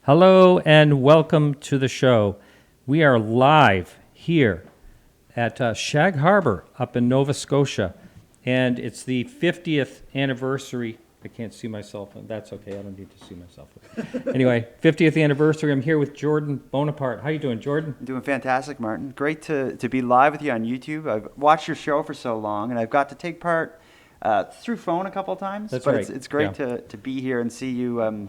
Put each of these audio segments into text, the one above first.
Hello and welcome to the show. We are live here at Shag Harbour up in Nova Scotia, and it's the 50th anniversary. I can't see myself, and that's okay. I don't need to see myself. Anyway, 50th anniversary. I'm here with Jordan Bonaparte. How you doing, Jordan? I'm doing fantastic, Martin. Great to be live with you on YouTube. I've watched your show for so long, and I've got to take part through phone a couple of times. That's but right. It's great to be here and see you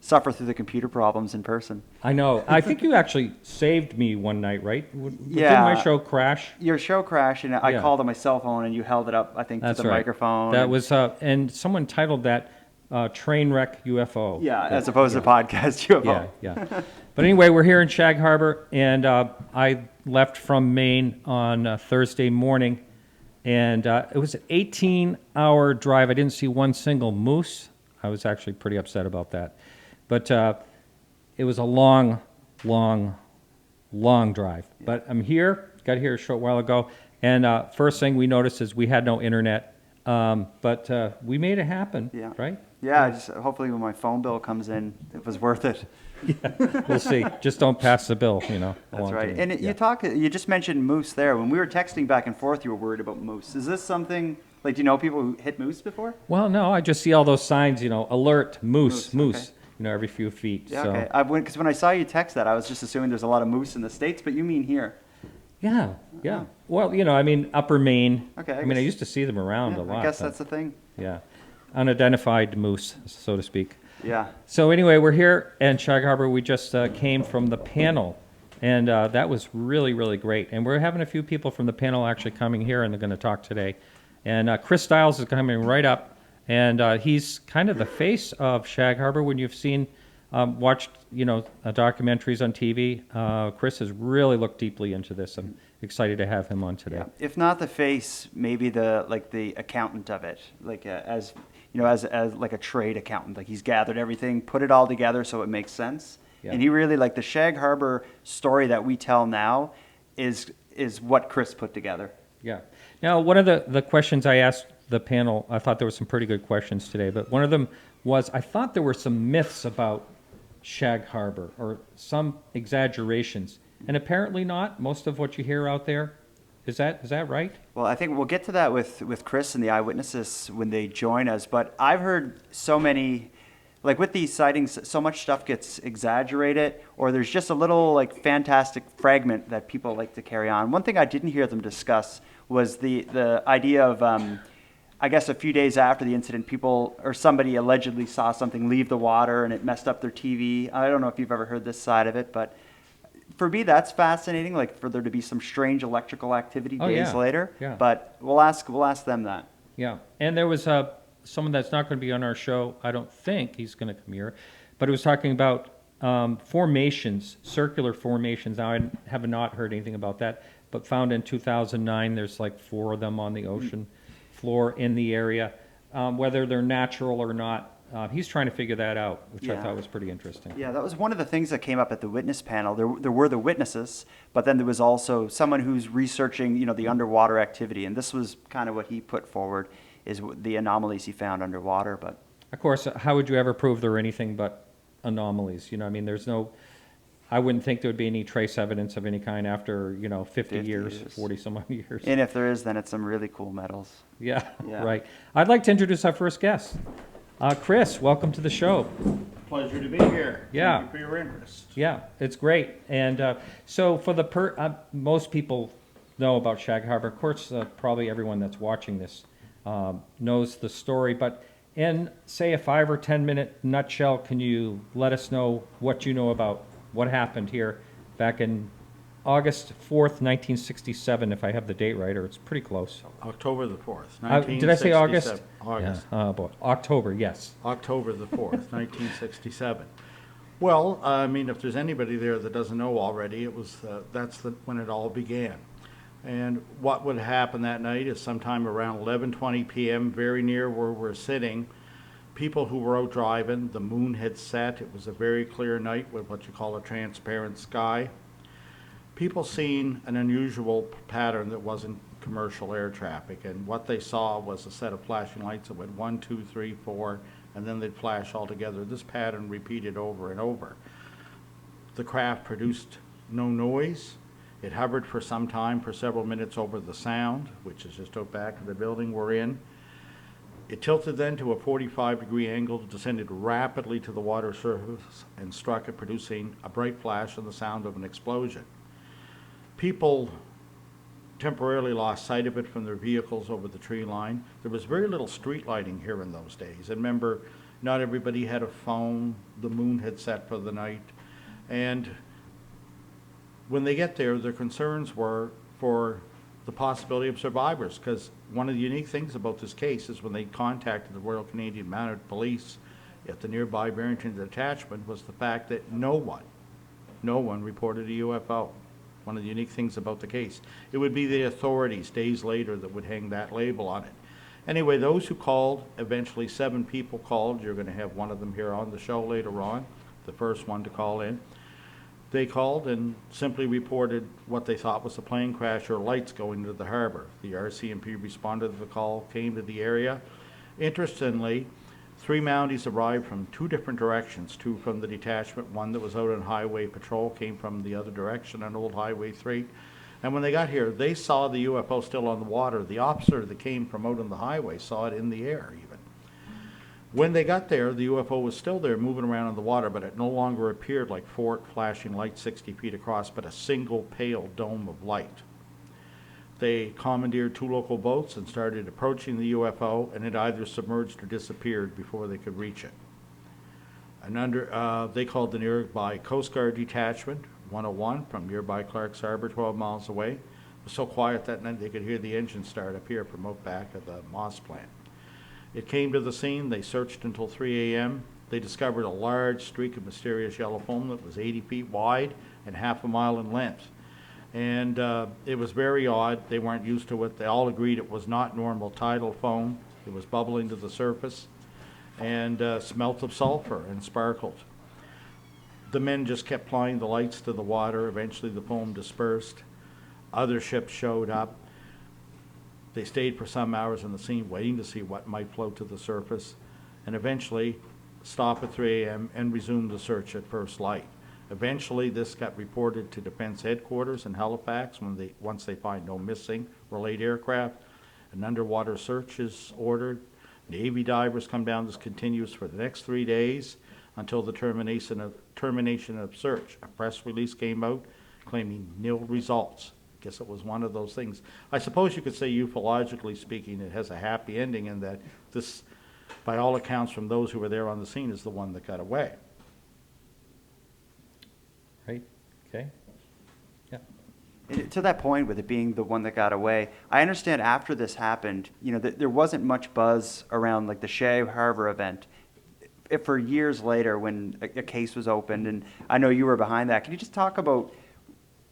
suffer through the computer problems in person. I know. I think you actually saved me one night, right? Yeah. Didn't my show crash? Your show crashed, and I called on my cell phone, and you held it up, I think, That's to the right. microphone. That was, and someone titled that Trainwreck UFO. Yeah, as opposed to podcast UFO. Yeah. But anyway, we're here in Shag Harbour, and I left from Maine on Thursday morning, and it was an 18-hour drive. I didn't see one single moose. I was actually pretty upset about that. But it was a long drive. Yeah. But I'm here, got here a short while ago, and first thing we noticed is we had no internet, but we made it happen, right? Yeah, just hopefully when my phone bill comes in, it was worth it. Yeah, we'll see. Just don't pass the bill, you know. That's right. And you just mentioned moose there. When we were texting back and forth, you were worried about moose. Is this something, like, do you know people who hit moose before? Well, no, I just see all those signs, you know, alert, moose. Okay. You know, every few feet. Yeah, so. okay. Because when I saw you text that, I was just assuming there's a lot of moose in the States, but you mean here. Yeah. Oh. Well, you know, I mean, Upper Maine. Okay. I used to see them around a lot. I guess that's the thing. Yeah. Unidentified moose, so to speak. Yeah. So anyway, we're here in Shag Harbour. We just came from the panel, and that was really, really great. And we're having a few people from the panel actually coming here, and they're going to talk today. And Chris Stiles is coming right up. And he's kind of the face of Shag Harbour. When you've seen, watched, you know, documentaries on TV, Chris has really looked deeply into this. I'm excited to have him on today. Yeah. If not the face, maybe the accountant of it, like as like a trade accountant. Like he's gathered everything, put it all together so it makes sense. Yeah. And he really, like, the Shag Harbour story that we tell now is what Chris put together. Yeah. Now, one of the questions I asked the panel, I thought there were some pretty good questions today, but one of them was, I thought there were some myths about Shag Harbour or some exaggerations, and apparently not. Most of what you hear out there, is that right? Well, I think we'll get to that with Chris and the eyewitnesses when they join us, but I've heard so many, like with these sightings, so much stuff gets exaggerated, or there's just a little like fantastic fragment that people like to carry on. One thing I didn't hear them discuss was the idea of, I guess a few days after the incident, people or somebody allegedly saw something leave the water and it messed up their TV. I don't know if you've ever heard this side of it, but for me, that's fascinating, like for there to be some strange electrical activity days later. Yeah. But we'll ask them that. Yeah. And there was someone that's not going to be on our show. I don't think he's going to come here, but it was talking about formations, circular formations. Now, I have not heard anything about that, but found in 2009, there's like 4 of them on the ocean floor in the area, whether they're natural or not. He's trying to figure that out, which I thought was pretty interesting. Yeah, that was one of the things that came up at the witness panel. There were the witnesses, but then there was also someone who's researching, you know, the underwater activity, and this was kind of what he put forward, is the anomalies he found underwater. But of course, how would you ever prove there are anything but anomalies? You know, I mean, I wouldn't think there would be any trace evidence of any kind after, you know, 50 years, 40 some odd years. And if there is, then it's some really cool metals. Yeah, right. I'd like to introduce our first guest. Chris, welcome to the show. Pleasure to be here. Yeah. Thank you for your interest. Yeah, it's great. And so for most people know about Shag Harbour. Of course, probably everyone that's watching this knows the story. But in, say, a 5 or 10 minute nutshell, can you let us know what you know about what happened here back in August 4th, 1967, if I have the date right, or it's pretty close. October the 4th, 1967. Did I say August? August. Yeah. Oh, boy. October, yes. October the 4th, 1967. Well, I mean, if there's anybody there that doesn't know already, it was when it all began. And what would happen that night is sometime around 11:20 p.m., very near where we're sitting, people who were out driving, the moon had set. It was a very clear night with what you call a transparent sky. People seen an unusual pattern that wasn't commercial air traffic, and what they saw was a set of flashing lights that went 1, 2, 3, 4, and then they'd flash all together. This pattern repeated over and over. The craft produced no noise. It hovered for some time, for several minutes over the Sound, which is just out back of the building we're in. It tilted then to a 45-degree angle, descended rapidly to the water surface, and struck it, producing a bright flash and the sound of an explosion. People temporarily lost sight of it from their vehicles over the tree line. There was very little street lighting here in those days. And remember, not everybody had a phone. The moon had set for the night. And when they get there, their concerns were for the possibility of survivors, because one of the unique things about this case is when they contacted the Royal Canadian Mounted Police at the nearby Barrington detachment was the fact that no one reported a UFO. One of the unique things about the case. It would be the authorities days later that would hang that label on it. Anyway, those who called, eventually 7 people called. You're going to have one of them here on the show later on, the first one to call in. They called and simply reported what they thought was a plane crash or lights going into the harbor. The RCMP responded to the call, came to the area. Interestingly, 3 Mounties arrived from 2 different directions, 2 from the detachment, 1 that was out on highway patrol came from the other direction on Old Highway 3. And when they got here, they saw the UFO still on the water. The officer that came from out on the highway saw it in the air even. When they got there, the UFO was still there moving around in the water, but it no longer appeared like 4 flashing lights 60 feet across, but a single pale dome of light. They commandeered 2 local boats and started approaching the UFO, and it either submerged or disappeared before they could reach it. And they called the nearby Coast Guard Detachment 101 from nearby Clark's Harbor, 12 miles away. It was so quiet that night they could hear the engine start up here from out back of the Moss plant. It came to the scene. They searched until 3 a.m. They discovered a large streak of mysterious yellow foam that was 80 feet wide and half a mile in length. And it was very odd. They weren't used to it. They all agreed it was not normal tidal foam. It was bubbling to the surface and smelt of sulfur and sparkled. The men just kept applying the lights to the water. Eventually the foam dispersed. Other ships showed up. They stayed for some hours on the scene waiting to see what might float to the surface, and eventually stopped at 3 a.m. and resumed the search at first light. Eventually this got reported to Defense Headquarters in Halifax once they find no missing or late aircraft. An underwater search is ordered. Navy divers come down. This continues for the next 3 days until the termination of search. A press release came out claiming nil results. Guess it was one of those things. I suppose you could say, ufologically speaking, it has a happy ending in that this, by all accounts from those who were there on the scene, is the one that got away. Right? Okay. Yeah. And to that point, with it being the one that got away, I understand after this happened, that there wasn't much buzz around like the Shag Harbour event. For years later, when a case was opened, and I know you were behind that, can you just talk about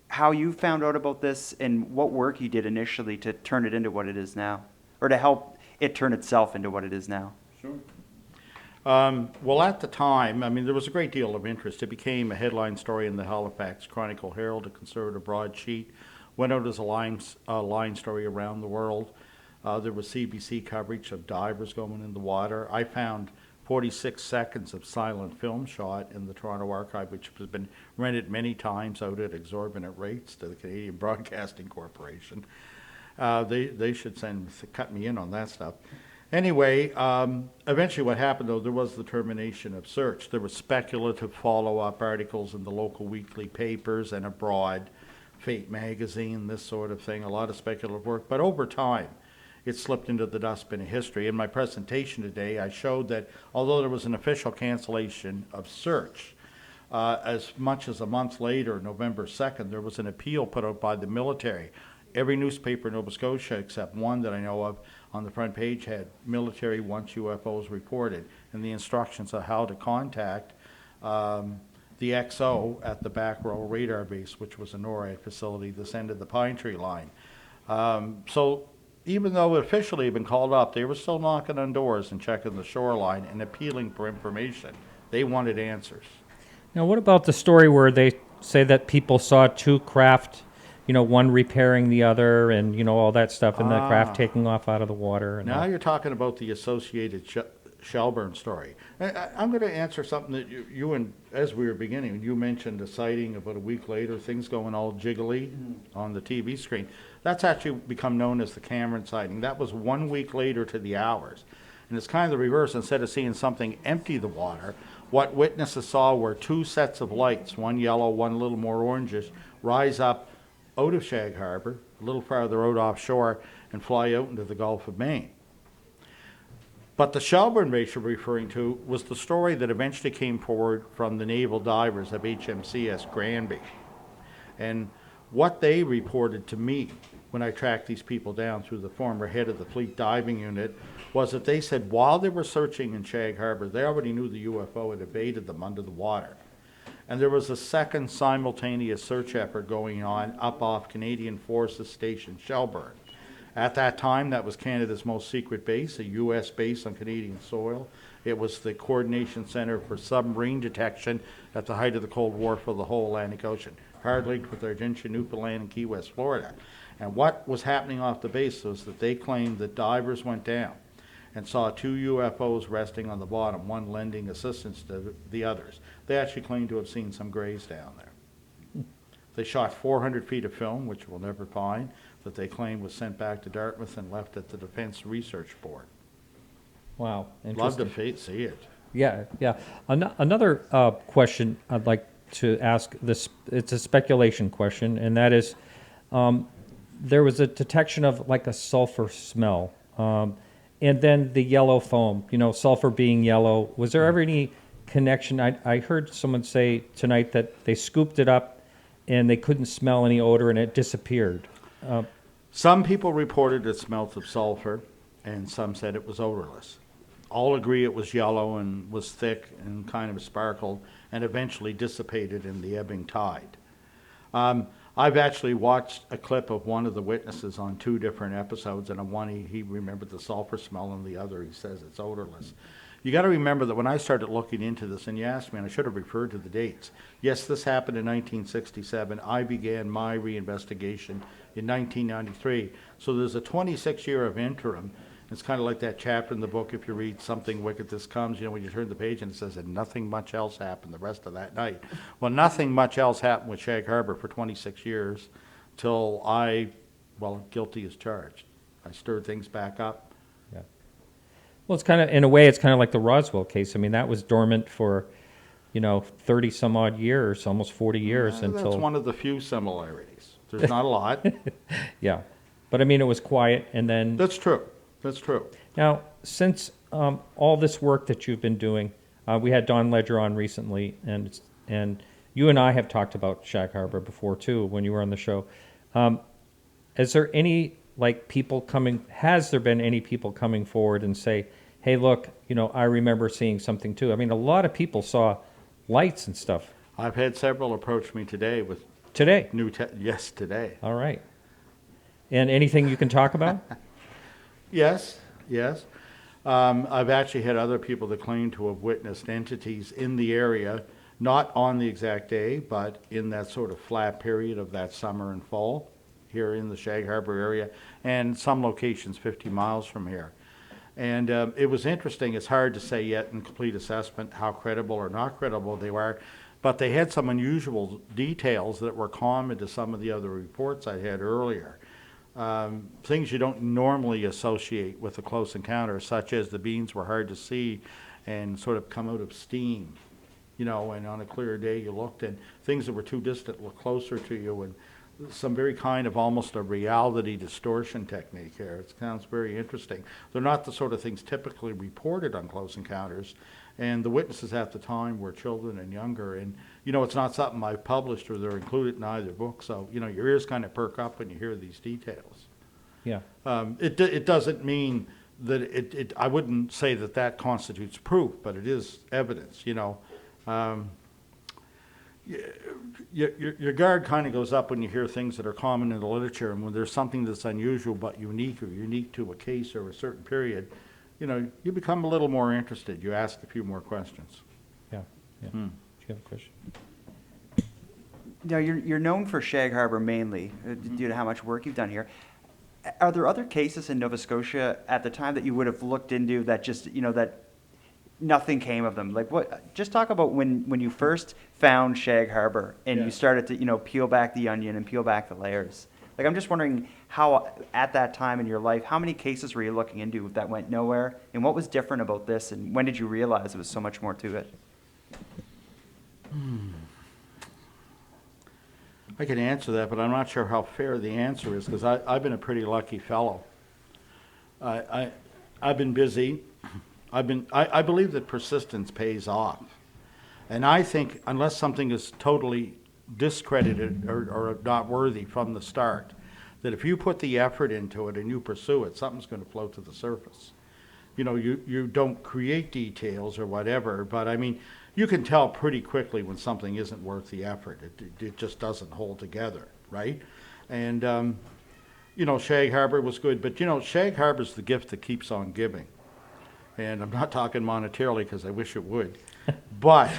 how you found out about this and what work you did initially to turn it into what it is now, or to help it turn itself into what it is now? Sure. Well, at the time, there was a great deal of interest. It became a headline story in the Halifax Chronicle Herald, a conservative broadsheet. Went out as a line story around the world. There was CBC coverage of divers going in the water. I found 46 seconds of silent film shot in the Toronto Archive, which has been rented many times out at exorbitant rates to the Canadian Broadcasting Corporation. They should cut me in on that stuff. Anyway, eventually what happened, though, there was the termination of search. There were speculative follow-up articles in the local weekly papers and abroad, Fate magazine, this sort of thing, a lot of speculative work. But over time, it slipped into the dustbin of history. In my presentation today, I showed that although there was an official cancellation of search, as much as a month later, November 2nd, there was an appeal put out by the military. Every newspaper in Nova Scotia, except one that I know of, on the front page had military once UFOs reported, and the instructions on how to contact the XO at the Back Row Radar Base, which was a NORAD facility this end of the Pine Tree Line. So even though it officially had been called up, they were still knocking on doors and checking the shoreline and appealing for information. They wanted answers. Now, what about the story where they say that people saw 2 craft, one repairing the other and, all that stuff, and the craft taking off out of the water? And Now all. you're talking about the Associated Shelburne story. I'm going to answer something that you and as we were beginning, you mentioned a sighting about a week later, things going all jiggly on the TV screen. That's actually become known as the Cameron sighting. That was 1 week later to the hours. And it's kind of the reverse. Instead of seeing something empty the water, what witnesses saw were two sets of lights, one yellow, one a little more orangish, rise up out of Shag Harbour, a little farther out offshore, and fly out into the Gulf of Maine. But the Shelburne race you're referring to was the story that eventually came forward from the naval divers of HMCS Granby. And what they reported to me when I tracked these people down through the former head of the Fleet Diving Unit was that they said while they were searching in Shag Harbour, they already knew the UFO had evaded them under the water. And there was a second simultaneous search effort going on up off Canadian Forces Station Shelburne. At that time, that was Canada's most secret base, a U.S. base on Canadian soil. It was the Coordination Center for Submarine Detection at the height of the Cold War for the whole Atlantic Ocean, hard linked with Argentina, Newfoundland, and Key West, Florida. And what was happening off the base was that they claimed that divers went down and saw two UFOs resting on the bottom, one lending assistance to the others. They actually claimed to have seen some grays down there. They shot 400 feet of film, which we'll never find, that they claimed was sent back to Dartmouth and left at the Defense Research Board. Wow. Love Interesting. to see it. Yeah, yeah. Another question I'd like to ask, this, it's a speculation question, and that is, there was a detection of like a sulfur smell, and then the yellow foam, sulfur being yellow. Was there ever any connection? I heard someone say tonight that they scooped it up and they couldn't smell any odor and it disappeared. Some people reported it smelt of sulfur, and some said it was odorless. All agree it was yellow and was thick and kind of sparkled and eventually dissipated in the ebbing tide. I've actually watched a clip of one of the witnesses on two different episodes, and on one he remembered the sulfur smell, and the other he says it's odorless. You got to remember that when I started looking into this, and you asked me, and I should have referred to the dates. Yes, this happened in 1967. I began my reinvestigation in 1993. So there's a 26-year of interim. It's kind of like that chapter in the book, if you read Something Wicked This Comes, when you turn the page and it says, and nothing much else happened the rest of that night. Well, nothing much else happened with Shag Harbour for 26 years till guilty as charged. I stirred things back up. Yeah. Well, it's kind of, in a way, it's kind of like the Roswell case. I mean, that was dormant for, 30 some odd years, almost 40 years until. That's one of the few similarities. There's not a lot. Yeah. But I mean, it was quiet, and then. That's true. That's true. Now, since all this work that you've been doing, we had Don Ledger on recently, and you and I have talked about Shag Harbour before too when you were on the show. Is there any has there been any people coming forward and say, hey, look, I remember seeing something too? I mean, a lot of people saw lights and stuff. I've had several approach me today with Today? Yes, today. All right. And anything you can talk about? Yes. I've actually had other people that claim to have witnessed entities in the area, not on the exact day, but in that sort of flat period of that summer and fall here in the Shag Harbour area, and some locations 50 miles from here. And it was interesting. It's hard to say yet in complete assessment how credible or not credible they were, but they had some unusual details that were common to some of the other reports I had earlier. Things you don't normally associate with a close encounter, such as the beams were hard to see and sort of come out of steam, and on a clear day you looked, and things that were too distant looked closer to you, and some very kind of almost a reality distortion technique here. It sounds very interesting. They're not the sort of things typically reported on close encounters, and the witnesses at the time were children and younger, and it's not something I've published or they're included in either book, so your ears kind of perk up when you hear these details. Yeah. It doesn't mean that I wouldn't say that constitutes proof, but it is evidence. Your guard kind of goes up when you hear things that are common in the literature, and when there's something that's unusual but unique, or unique to a case or a certain period, you become a little more interested. You ask a few more questions. Yeah. Do you have a question? Now, you're known for Shag Harbour mainly, due to how much work you've done here. Are there other cases in Nova Scotia at the time that you would have looked into that just, that nothing came of them. Like what? Just talk about when you first found Shag Harbour and Yeah. you started to peel back the onion and peel back the layers. Like I'm just wondering how at that time in your life, how many cases were you looking into that went nowhere, and what was different about this, and when did you realize there was so much more to it? I can answer that, but I'm not sure how fair the answer is because I've been a pretty lucky fellow. I've been busy. I believe that persistence pays off. And I think unless something is totally discredited or not worthy from the start, that if you put the effort into it and you pursue it, something's going to float to the surface. You don't create details or whatever, but I mean, you can tell pretty quickly when something isn't worth the effort. It just doesn't hold together, right? And, Shag Harbour was good, but, Shag Harbour's the gift that keeps on giving. And I'm not talking monetarily because I wish it would. But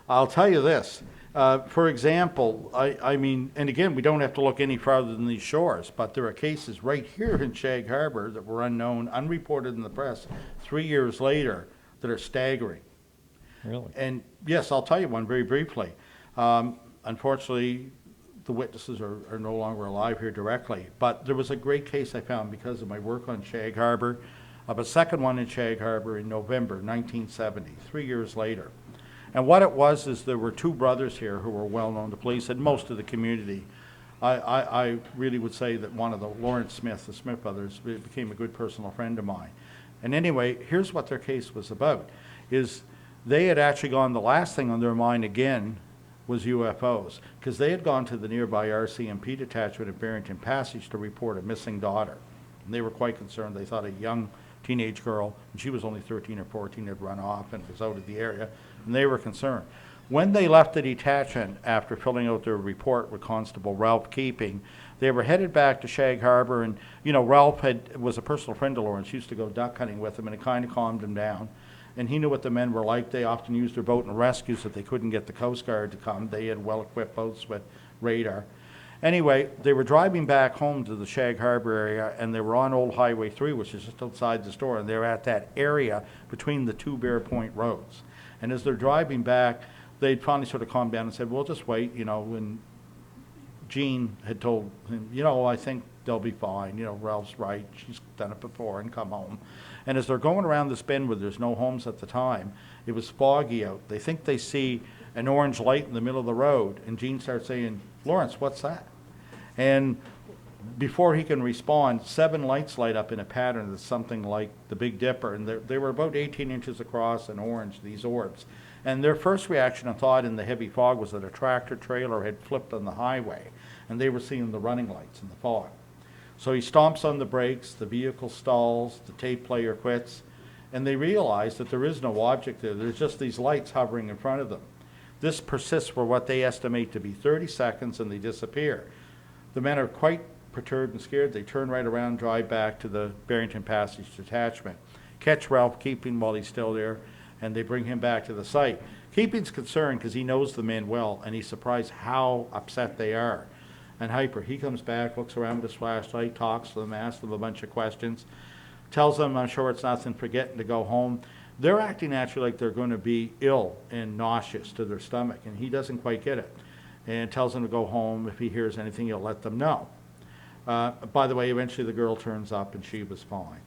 I'll tell you this. For example, I mean, and again, we don't have to look any farther than these shores, but there are cases right here in Shag Harbour that were unknown, unreported in the press 3 years later that are staggering. Really? And yes, I'll tell you one very briefly. Unfortunately, the witnesses are no longer alive here directly, but there was a great case I found because of my work on Shag Harbour, of a second one in Shag Harbour in November 1970, 3 years later. And what it was is there were two brothers here who were well known to police and most of the community. I really would say that one of the Lawrence Smith, the Smith brothers, became a good personal friend of mine. And anyway, here's what their case was about, is they had actually gone, the last thing on their mind again was UFOs, because they had gone to the nearby RCMP detachment at Barrington Passage to report a missing daughter. And they were quite concerned. They thought a young teenage girl, and she was only 13 or 14, had run off and was out of the area, and they were concerned. When they left the detachment after filling out their report with Constable Ralph Keeping, they were headed back to Shag Harbour, and Ralph was a personal friend of Lawrence, used to go duck hunting with him, and it kind of calmed him down. And he knew what the men were like. They often used their boat in rescues if they couldn't get the Coast Guard to come. They had well-equipped boats with radar. Anyway, they were driving back home to the Shag Harbour area, and they were on Old Highway 3, which is just outside the store, and they were at that area between the two Bear Point roads. And as they're driving back, they'd finally sort of calmed down and said, "We'll just wait," and Jean had told him, "I think they'll be fine. Ralph's right. She's done it before," and come home. And as they're going around this bend where there's no homes at the time, it was foggy out. They think they see an orange light in the middle of the road, and Jean starts saying, "Lawrence, what's that?" And before he can respond, 7 lights light up in a pattern that's something like the Big Dipper, and they were about 18 inches across and orange, these orbs. And their first reaction and thought in the heavy fog was that a tractor trailer had flipped on the highway, and they were seeing the running lights in the fog. So he stomps on the brakes, the vehicle stalls, the tape player quits, and they realize that there is no object there. There's just these lights hovering in front of them. This persists for what they estimate to be 30 seconds, and they disappear. The men are quite perturbed and scared. They turn right around, drive back to the Barrington Passage detachment, catch Ralph Keeping while he's still there, and they bring him back to the site. Keeping's concerned because he knows the men well, and he's surprised how upset they are. And hyper, he comes back, looks around with his flashlight, talks to them, asks them a bunch of questions, tells them, "I'm sure it's nothing, forgetting to go home." They're acting actually like they're going to be ill and nauseous to their stomach, and he doesn't quite get it. And tells them to go home. If he hears anything, he'll let them know. By the way, eventually the girl turns up, and she was fine.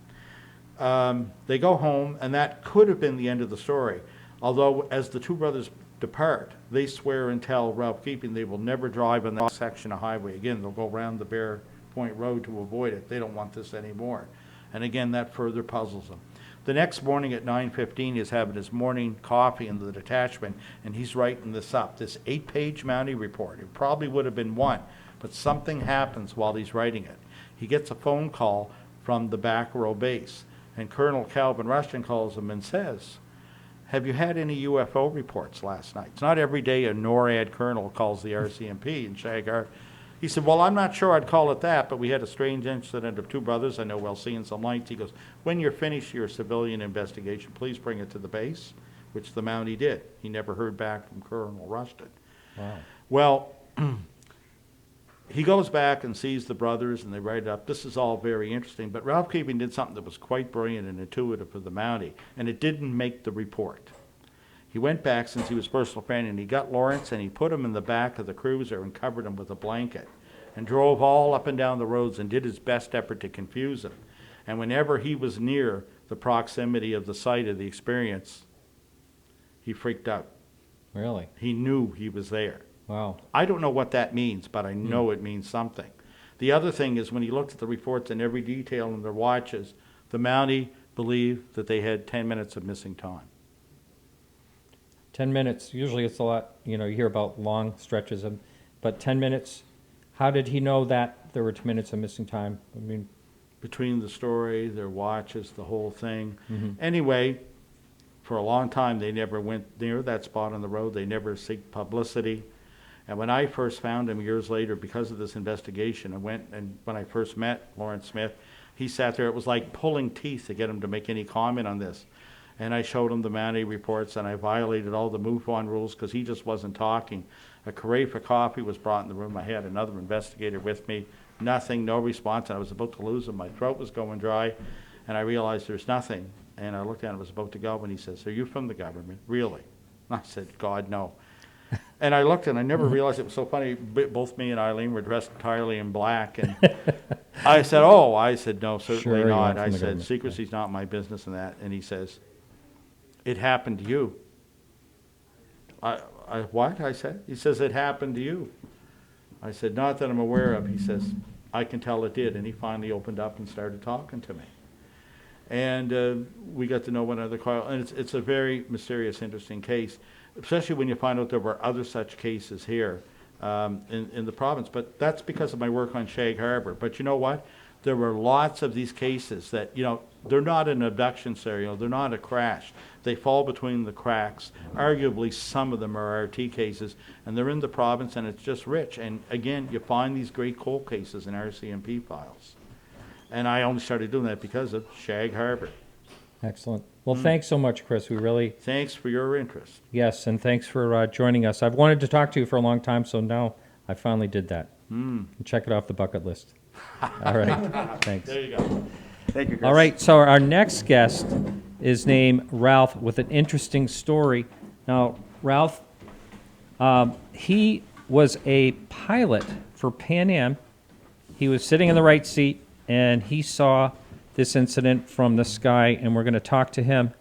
They go home, and that could have been the end of the story. Although, as the two brothers depart, they swear and tell Ralph Keeping they will never drive on that section of highway again. They'll go around the Bear Point Road to avoid it. They don't want this anymore. And again, that further puzzles them. The next morning at 9:15, he's having his morning coffee in the detachment, and he's writing this up, this 8-page Mountie report. It probably would have been one, but something happens while he's writing it. He gets a phone call from the back row base, and Colonel Calvin Rushton calls him and says, "Have you had any UFO reports last night?" It's not every day a NORAD colonel calls the RCMP in Shag Harbour. He said, "Well, I'm not sure I'd call it that, but we had a strange incident of 2 brothers I know well seeing some lights." He goes, "When you're finished your civilian investigation, please bring it to the base," which the Mountie did. He never heard back from Colonel Rushton. Wow. Well, he goes back and sees the brothers, and they write it up. This is all very interesting, but Ralph Keeping did something that was quite brilliant and intuitive for the Mountie, and it didn't make the report. He went back, since he was personal friend, and he got Lawrence and he put him in the back of the cruiser and covered him with a blanket and drove all up and down the roads and did his best effort to confuse him. And whenever he was near the proximity of the site of the experience, he freaked out. Really? He knew he was there. Wow. I don't know what that means, but I know it means something. The other thing is, when he looked at the reports and every detail in their watches, the Mountie believed that they had 10 minutes of missing time. 10 minutes, usually it's a lot, you hear about long stretches, but 10 minutes, how did he know that there were 10 minutes of missing time? I mean, Between the story, their watches, the whole thing. Anyway, for a long time, they never went near that spot on the road. They never seeked publicity. And when I first found him years later, because of this investigation, I went, and when I first met Lawrence Smith, he sat there. It was like pulling teeth to get him to make any comment on this. And I showed him the Mountie reports, and I violated all the MUFON rules because he just wasn't talking. A carafe of coffee was brought in the room. I had another investigator with me. Nothing, no response, and I was about to lose him. My throat was going dry, and I realized there's nothing. And I looked at him, I was about to go, and he says, "Are you from the government?" "Really?" I said, "God, no." And I looked, and I never realized it was so funny. Both me and Eileen were dressed entirely in black, and I said, "Oh," I said, "No, certainly Sure, you not." aren't from I the said, government. "Secrecy's not my business," and that. And he says, "It happened to you." What? I said. He says, "It happened to you." I said, "Not that I'm aware of." He says, "I can tell it did." And he finally opened up and started talking to me. And we got to know one another quite well. And it's a very mysterious, interesting case, especially when you find out there were other such cases here in the province. But that's because of my work on Shag Harbour. But you know what? There were lots of these cases that, they're not an abduction serial. They're not a crash. They fall between the cracks. Arguably, some of them are RT cases, and they're in the province, and it's just rich. And again, you find these great cold cases in RCMP files. And I only started doing that because of Shag Harbour. excellent. Well, thanks so much, Chris. We really, Thanks for your interest. yes, and thanks for joining us. I've wanted to talk to you for a long time, so now I finally did that. Check it off the bucket list. All right, thanks. There you go. Thank you, Chris. All right, so our next guest is named Ralph with an interesting story. Now, Ralph, he was a pilot for Pan Am. He was sitting in the right seat, and he saw this incident from the sky, and we're going to talk to him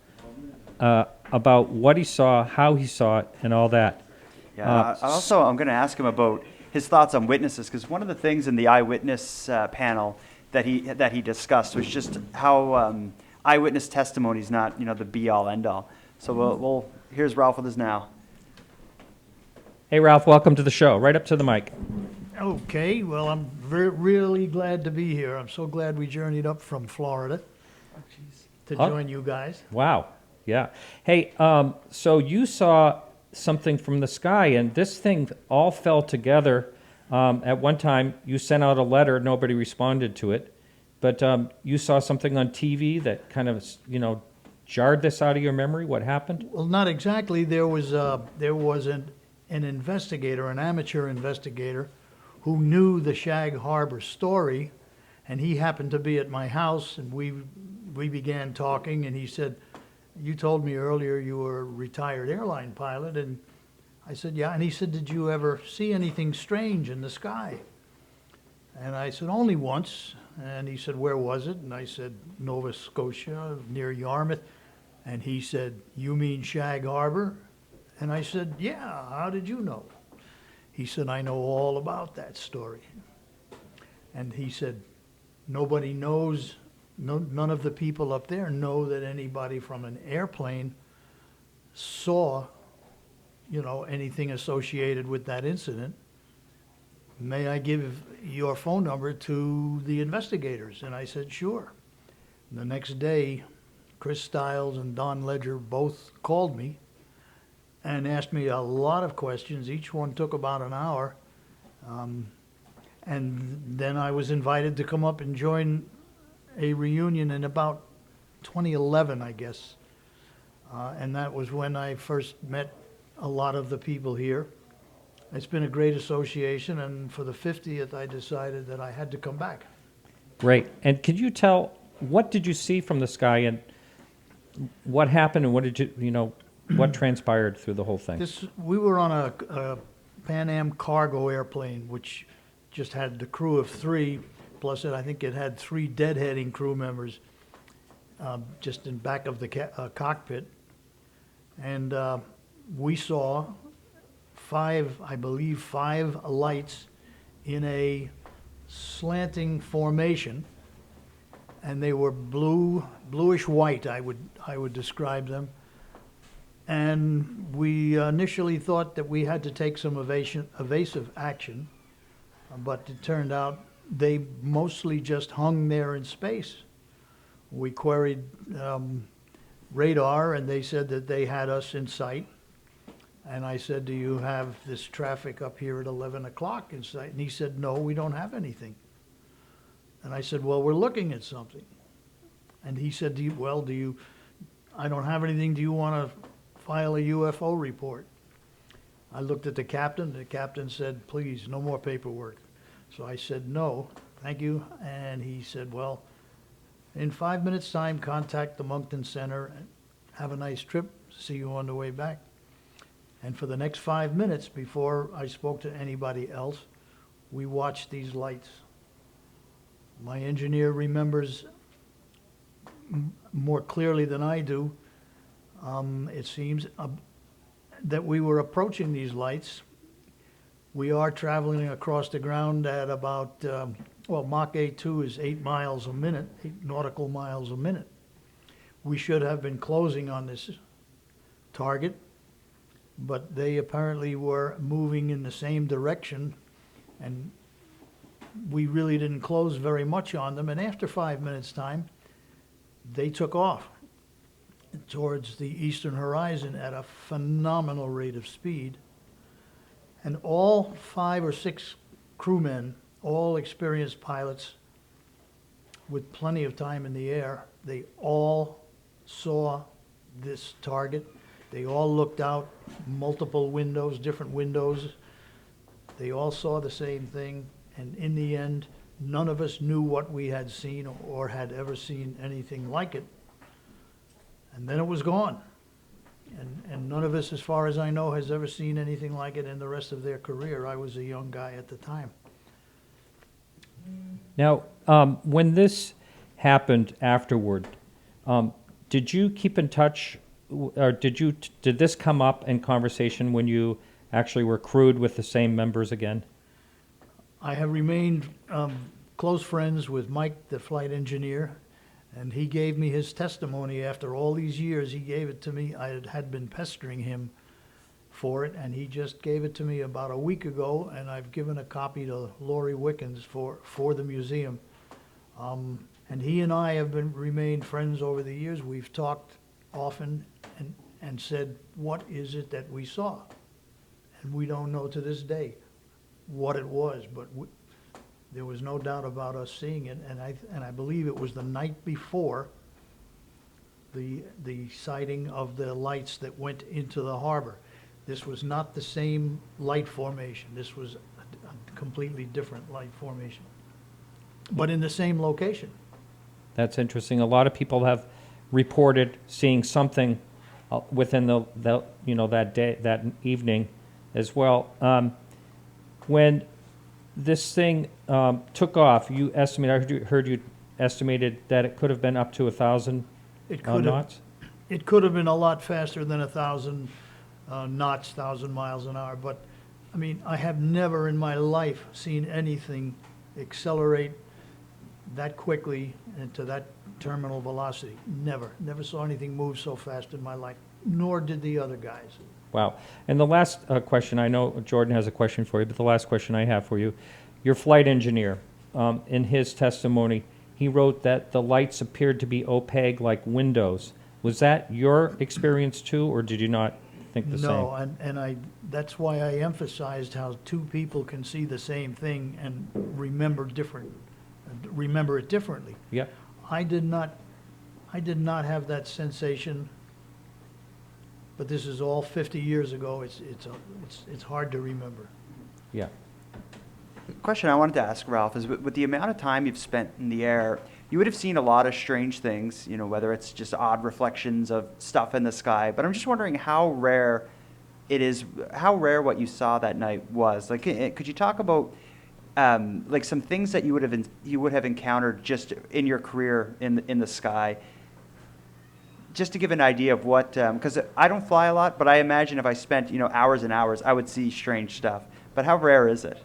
about what he saw, how he saw it, and all that. Yeah. I'm going to ask him about his thoughts on witnesses, because one of the things in the eyewitness panel that he discussed was just how eyewitness testimony is not the be all end all. So here's Ralph with us now. Hey, Ralph, welcome to the show. Right up to the mic. Okay, well, I'm really glad to be here. I'm so glad we journeyed up from Florida to join you guys. Wow. Yeah. Hey, so you saw something from the sky, and this thing all fell together. At one time, you sent out a letter. Nobody responded to it. But you saw something on TV that kind of, jarred this out of your memory. What happened? Well, not exactly. There was an investigator, an amateur investigator, who knew the Shag Harbour story, and he happened to be at my house, and we began talking, and he said, "You told me earlier you were a retired airline pilot," and I said, "Yeah," and he said, "Did you ever see anything strange in the sky?" And I said, "Only once." And he said, "Where was it?" And I said, "Nova Scotia, near Yarmouth." And he said, "You mean Shag Harbour?" And I said, "Yeah, how did you know?" He said, "I know all about that story." And he said, "Nobody knows, none of the people up there know that anybody from an airplane saw, anything associated with that incident. May I give your phone number to the investigators?" And I said, "Sure." The next day, Chris Stiles and Don Ledger both called me and asked me a lot of questions. Each one took about an hour. And then I was invited to come up and join a reunion in about 2011, I guess. And that was when I first met a lot of the people here. It's been a great association, and for the 50th, I decided that I had to come back. Great. And could you tell, what did you see from the sky, and what happened, and what did what transpired through the whole thing? We were on a Pan Am cargo airplane, which just had the crew of 3, plus I think it had 3 deadheading crew members just in back of the cockpit. And we saw 5 lights in a slanting formation, and they were bluish white, I would describe them. And we initially thought that we had to take some evasive action, but it turned out they mostly just hung there in space. We queried radar, and they said that they had us in sight. And I said, do you have this traffic up here at 11 o'clock in sight? And he said, no, we don't have anything. And I said, well, we're looking at something. And he said, I don't have anything. Do you want to file a UFO report? I looked at the captain. The captain said, please, no more paperwork. So I said, no, thank you. And he said, well, in 5 minutes' time, contact the Moncton Center. Have a nice trip. See you on the way back. And for the next 5 minutes, before I spoke to anybody else, we watched these lights. My engineer remembers more clearly than I do. It seems that we were approaching these lights. We are traveling across the ground at about, Mach 8.2 is 8 miles a minute, 8 nautical miles a minute. We should have been closing on this target, but they apparently were moving in the same direction, and we really didn't close very much on them. And after 5 minutes' time, they took off towards the eastern horizon at a phenomenal rate of speed. And all 5 or 6 crewmen, all experienced pilots with plenty of time in the air, they all saw this target. They all looked out multiple windows, different windows. They all saw the same thing. And in the end, none of us knew what we had seen or had ever seen anything like it. And then it was gone. And none of us, as far as I know, has ever seen anything like it in the rest of their career. I was a young guy at the time. Now, when this happened afterward, did you keep in touch, or did this come up in conversation when you actually were crewed with the same members again? I have remained close friends with Mike, the flight engineer, and he gave me his testimony after all these years. He gave it to me. I had been pestering him for it, and he just gave it to me about a week ago, and I've given a copy to Lori Wickens for the museum. And he and I have remained friends over the years. We've talked often and said, what is it that we saw? And we don't know to this day what it was, but there was no doubt about us seeing it, and I believe it was the night before the sighting of the lights that went into the harbor. This was not the same light formation. This was a completely different light formation, but in the same location. That's interesting. A lot of people have reported seeing something within that day, that evening, as well. When this thing took off, you estimated. I heard you estimated that it could have been up to 1,000 knots. It could have been a lot faster than 1,000 knots, 1,000 miles an hour. But I mean, I have never in my life seen anything accelerate that quickly and to that terminal velocity. Never saw anything move so fast in my life, nor did the other guys. Wow. And the last question, I know Jordan has a question for you, but the last question I have for you, your flight engineer, in his testimony, he wrote that the lights appeared to be opaque like windows. Was that your experience too, or did you not think the same? No, and that's why I emphasized how 2 people can see the same thing and remember it differently. Yeah. I did not have that sensation, but this is all 50 years ago. It's hard to remember. Yeah. Question I wanted to ask Ralph is with the amount of time you've spent in the air, you would have seen a lot of strange things, you know, whether it's just odd reflections of stuff in the sky. But I'm just wondering how rare what you saw that night was. Like, could you talk about like some things that you would have encountered just in your career in the sky? Just to give an idea of what, because I don't fly a lot, but I imagine if I spent, you know, hours and hours, I would see strange stuff. But how rare is it?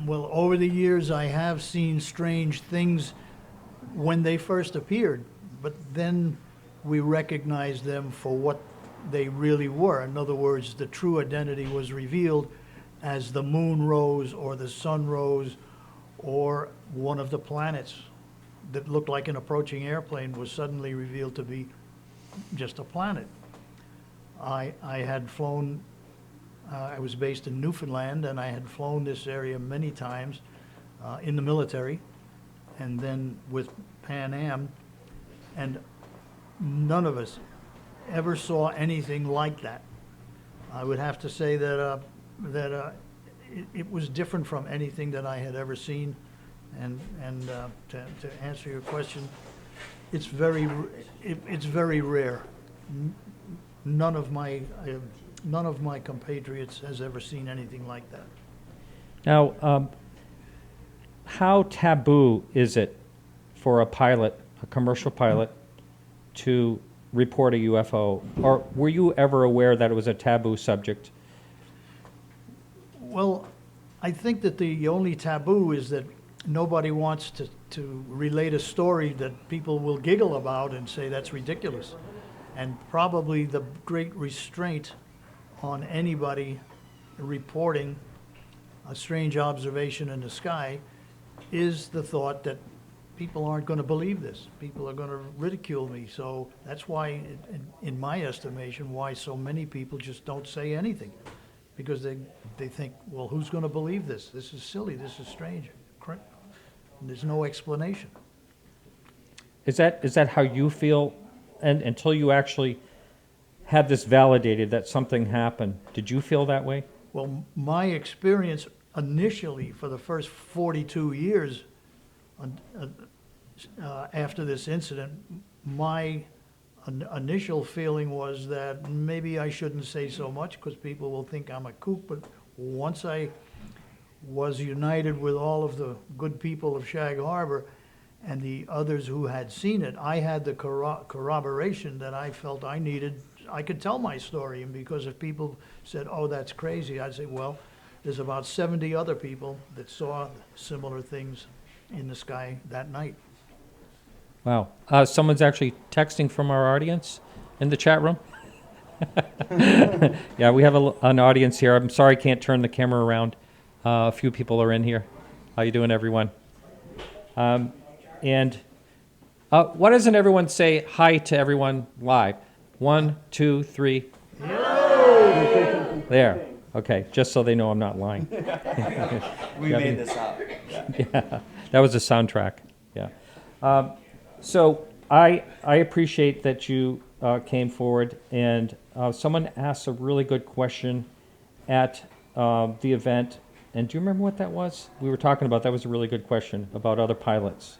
Well, over the years, I have seen strange things when they first appeared, but then we recognized them for what they really were. In other words, the true identity was revealed as the moon rose or the sun rose or one of the planets that looked like an approaching airplane was suddenly revealed to be just a planet. I had flown, I was based in Newfoundland, and I had flown this area many times in the military, and then with Pan Am, and none of us ever saw anything like that. I would have to say that it was different from anything that I had ever seen, and to answer your question, it's very rare. None of my compatriots has ever seen anything like that. Now, how taboo is it for a pilot, a commercial pilot, to report a UFO? Or were you ever aware that it was a taboo subject? Well, I think that the only taboo is that nobody wants to relate a story that people will giggle about and say that's ridiculous. And probably the great restraint on anybody reporting a strange observation in the sky is the thought that people aren't going to believe this. People are going to ridicule me. So that's why, in my estimation, why so many people just don't say anything. Because they think, well, who's going to believe this? This is silly. This is strange. And there's no explanation. Is that how you feel? And until you actually had this validated that something happened, did you feel that way? Well, my experience initially for the first 42 years after this incident, my initial feeling was that maybe I shouldn't say so much because people will think I'm a kook. But once I was united with all of the good people of Shag Harbour and the others who had seen it, I had the corroboration that I felt I needed. I could tell my story, and because if people said, oh, that's crazy, I'd say, well, there's about 70 other people that saw similar things in the sky that night. Wow. Someone's actually texting from our audience in the chat room. Yeah, we have an audience here. I'm sorry I can't turn the camera around. A few people are in here. How you doing, everyone? And why doesn't everyone say hi to everyone live? 1, 2, 3. Hello! There. Okay, just so they know I'm not lying. We made this up. Yeah, that was a soundtrack. Yeah. So I appreciate that you came forward, and someone asked a really good question at the event. And do you remember what that was? We were talking about that was a really good question about other pilots.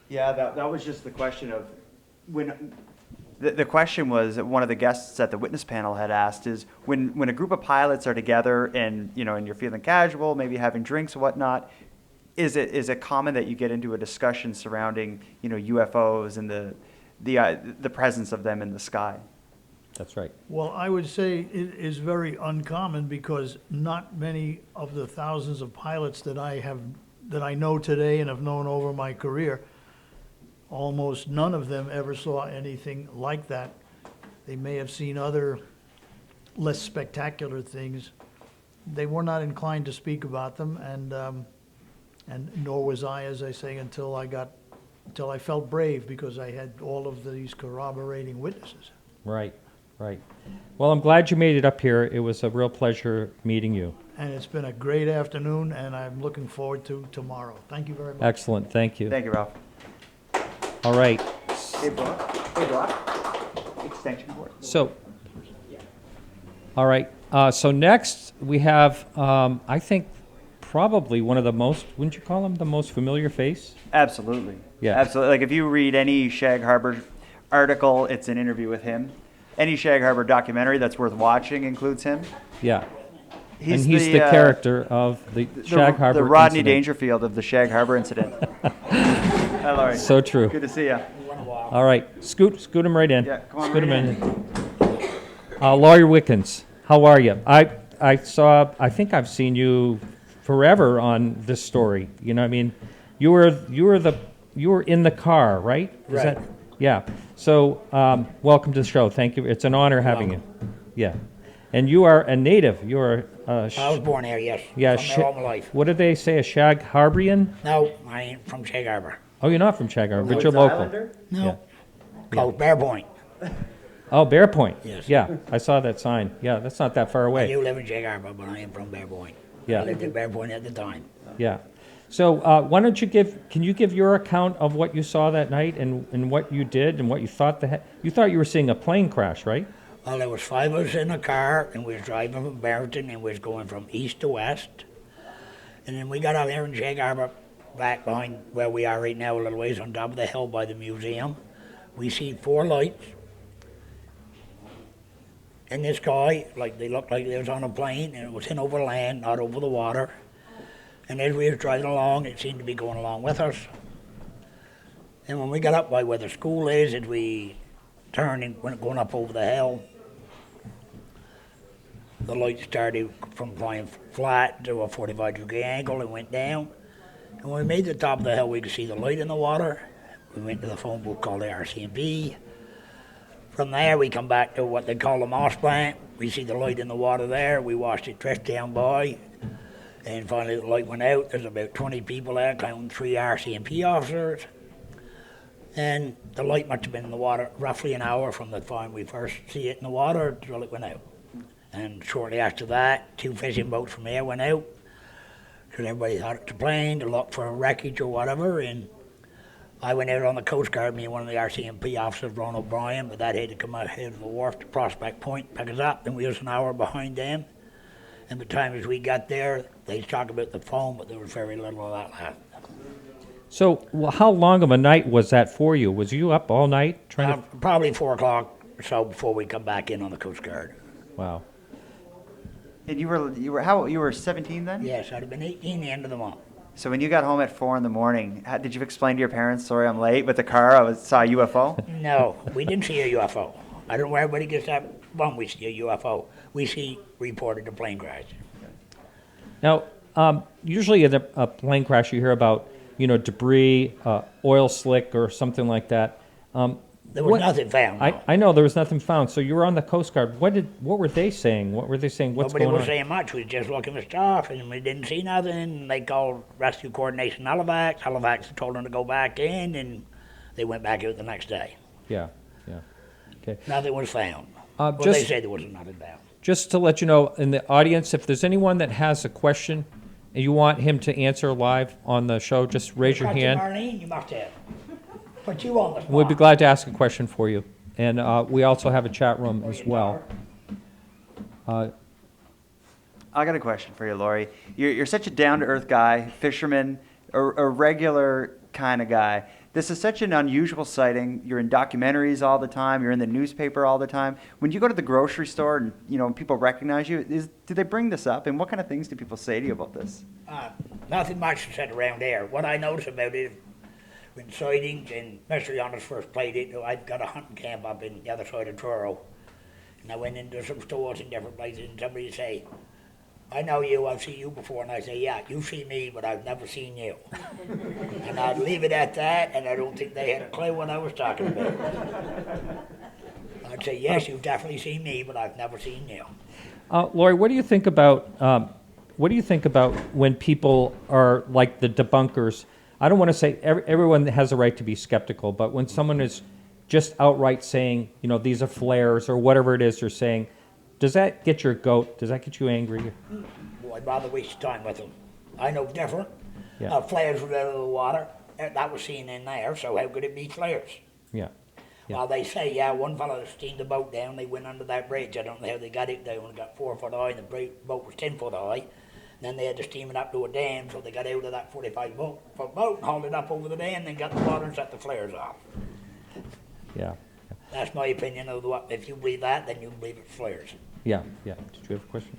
Yeah, that was just the question of when. The question was that one of the guests at the witness panel had asked is when a group of pilots are together and you're feeling casual, maybe having drinks and whatnot, is it common that you get into a discussion surrounding UFOs and the presence of them in the sky? That's right. Well, I would say it is very uncommon because not many of the thousands of pilots that I know today and have known over my career, almost none of them ever saw anything like that. They may have seen other less spectacular things. They were not inclined to speak about them, and nor was I, as I say, until I felt brave because I had all of these corroborating witnesses. Right, right. Well, I'm glad you made it up here. It was a real pleasure meeting you. And it's been a great afternoon, and I'm looking forward to tomorrow. Thank you very much. Excellent. Thank you. Thank you, Ralph. All right. Hey, Brock. Extension board. So, all right. So next we have, I think, probably one of the most, wouldn't you call him the most familiar face? Absolutely. Yeah. Absolutely. Like if you read any Shag Harbour article, it's an interview with him. Any Shag Harbour documentary that's worth watching includes him. Yeah. He's and he's the character of the Shag Harbor the Rodney incident. Dangerfield of the Shag Harbour incident. Hi, Laurie. So true. Good to see you. All right, scoot him right in. Yeah, come on Scoot right him in. Laurie Wickens, how are you? I think I've seen you forever on this story. You know, I mean, you were in the car, right? Right. Yeah. So, welcome to the show. Thank you. It's an honor having you. Yeah. And you are a native. You are. I was born here, yes. Yeah. From there all my life. What did they say? A Shag Harborian? No, I ain't from Shag Harbour. Oh, you're not from Shag Harbor, but you're local. No. Yeah. Close, Bear Point. Oh, Bear Point. Yes. Yeah, I saw that sign. Yeah, that's not that far I away. do live in Shag Harbour, but I am from Bear Point. Yeah. I lived in Bear Point at the time. Yeah. So why don't you can you give your account of what you saw that night and what you did and what you thought you thought you were seeing a plane crash, right? Well, there was 5 of us in a car, and we was driving from Barrington, and we was going from east to west. And then we got out there in Shag Harbour, back behind where we are right now, a little ways on top of the hill by the museum. We see 4 lights in the sky, like they looked like they was on a plane, and it was in over land, not over the water. And as we was driving along, it seemed to be going along with us. And when we got up by where the school is, and we turned and went going up over the hill, the light started from flying flat to a 45-degree angle and went down. And when we made the top of the hill, we could see the light in the water. We went to the phone booth called the RCMP. From there, we come back to what they call the moss plant. We see the light in the water there. We watched it drift down by. And finally, the light went out. There's about 20 people there, counting 3 RCMP officers. And the light must have been in the water roughly an hour from the time we first see it in the water till it went out. And shortly after that, 2 fishing boats from there went out. Because everybody thought it was a plane to look for wreckage or whatever. And I went out on the Coast Guard, me and one of the RCMP officers, Ron O'Brien, but that had to come out ahead of the wharf to Prospect Point, pick us up, and we was an hour behind them. And by the time as we got there, they talked about the phone, but there was very little of that left. So, how long of a night was that for you? Was you up all night trying to? Probably 4 o'clock or so before we come back in on the Coast Guard. Wow. And you were 17 then? Yes, I'd have been 18 the end of the month. So when you got home at 4 in the morning, did you explain to your parents, sorry I'm late, with the car, I saw a UFO? No, we didn't see a UFO. I don't know where everybody gets that when we see a UFO. We see reported a plane crash. Now, usually in a plane crash, you hear about debris, oil slick, or something like that. There was nothing found. No. I know there was nothing found. So you were on the Coast Guard. What were they saying? What were they saying? What's Nobody going was on? saying much. We was just looking for stuff, and we didn't see nothing. They called Rescue Coordination Halifax. Halifax told them to go back in, and they went back out the next day. Yeah. Okay. Nothing was found. Well, they just said there was nothing found. just to let you know, in the audience, if there's anyone that has a question and you want him to answer live on the show, just raise your hand. Marlene, you must have. Put you on the spot. We'd be glad to ask a question for you. And we also have a chat room as well. I got a question for you, Laurie. You're such a down-to-earth guy, fisherman, a regular kind of guy. This is such an unusual sighting. You're in documentaries all the time. You're in the newspaper all the time. When you go to the grocery store and people recognize you, do they bring this up? And what kind of things do people say to you about this? Nothing much said around there. What I noticed about it, when sightings, and Mr. Yonis first played it, I've got a hunting camp up in the other side of Truro. And I went into some stores in different places, and somebody would say, I know you, I've seen you before. And I say, yeah, you see me, but I've never seen you. And I'd leave it at that, and I don't think they had a clue what I was talking about. I'd say, yes, you've definitely seen me, but I've never seen you. Lori, what do you think about when people are like the debunkers? I don't want to say everyone has a right to be skeptical, but when someone is just outright saying, these are flares or whatever it is they're saying, does that get your goat? Does that get you angry? Well, I'd rather waste time with them. I know different. Yeah. Flares were out of the water. That was seen in there, so how could it be flares? Yeah. Well, they say, yeah, one fellow steamed the boat down, they went under that bridge. I don't know how they got it down. It got 4 foot high, and the boat was 10 foot high. Then they had to steam it up to a dam, so they got out of that 45-foot boat and hauled it up over the dam, then got the water and set the flares off. Yeah. That's my opinion of what, if you believe that, then you believe it's flares. Yeah. Did you have a question?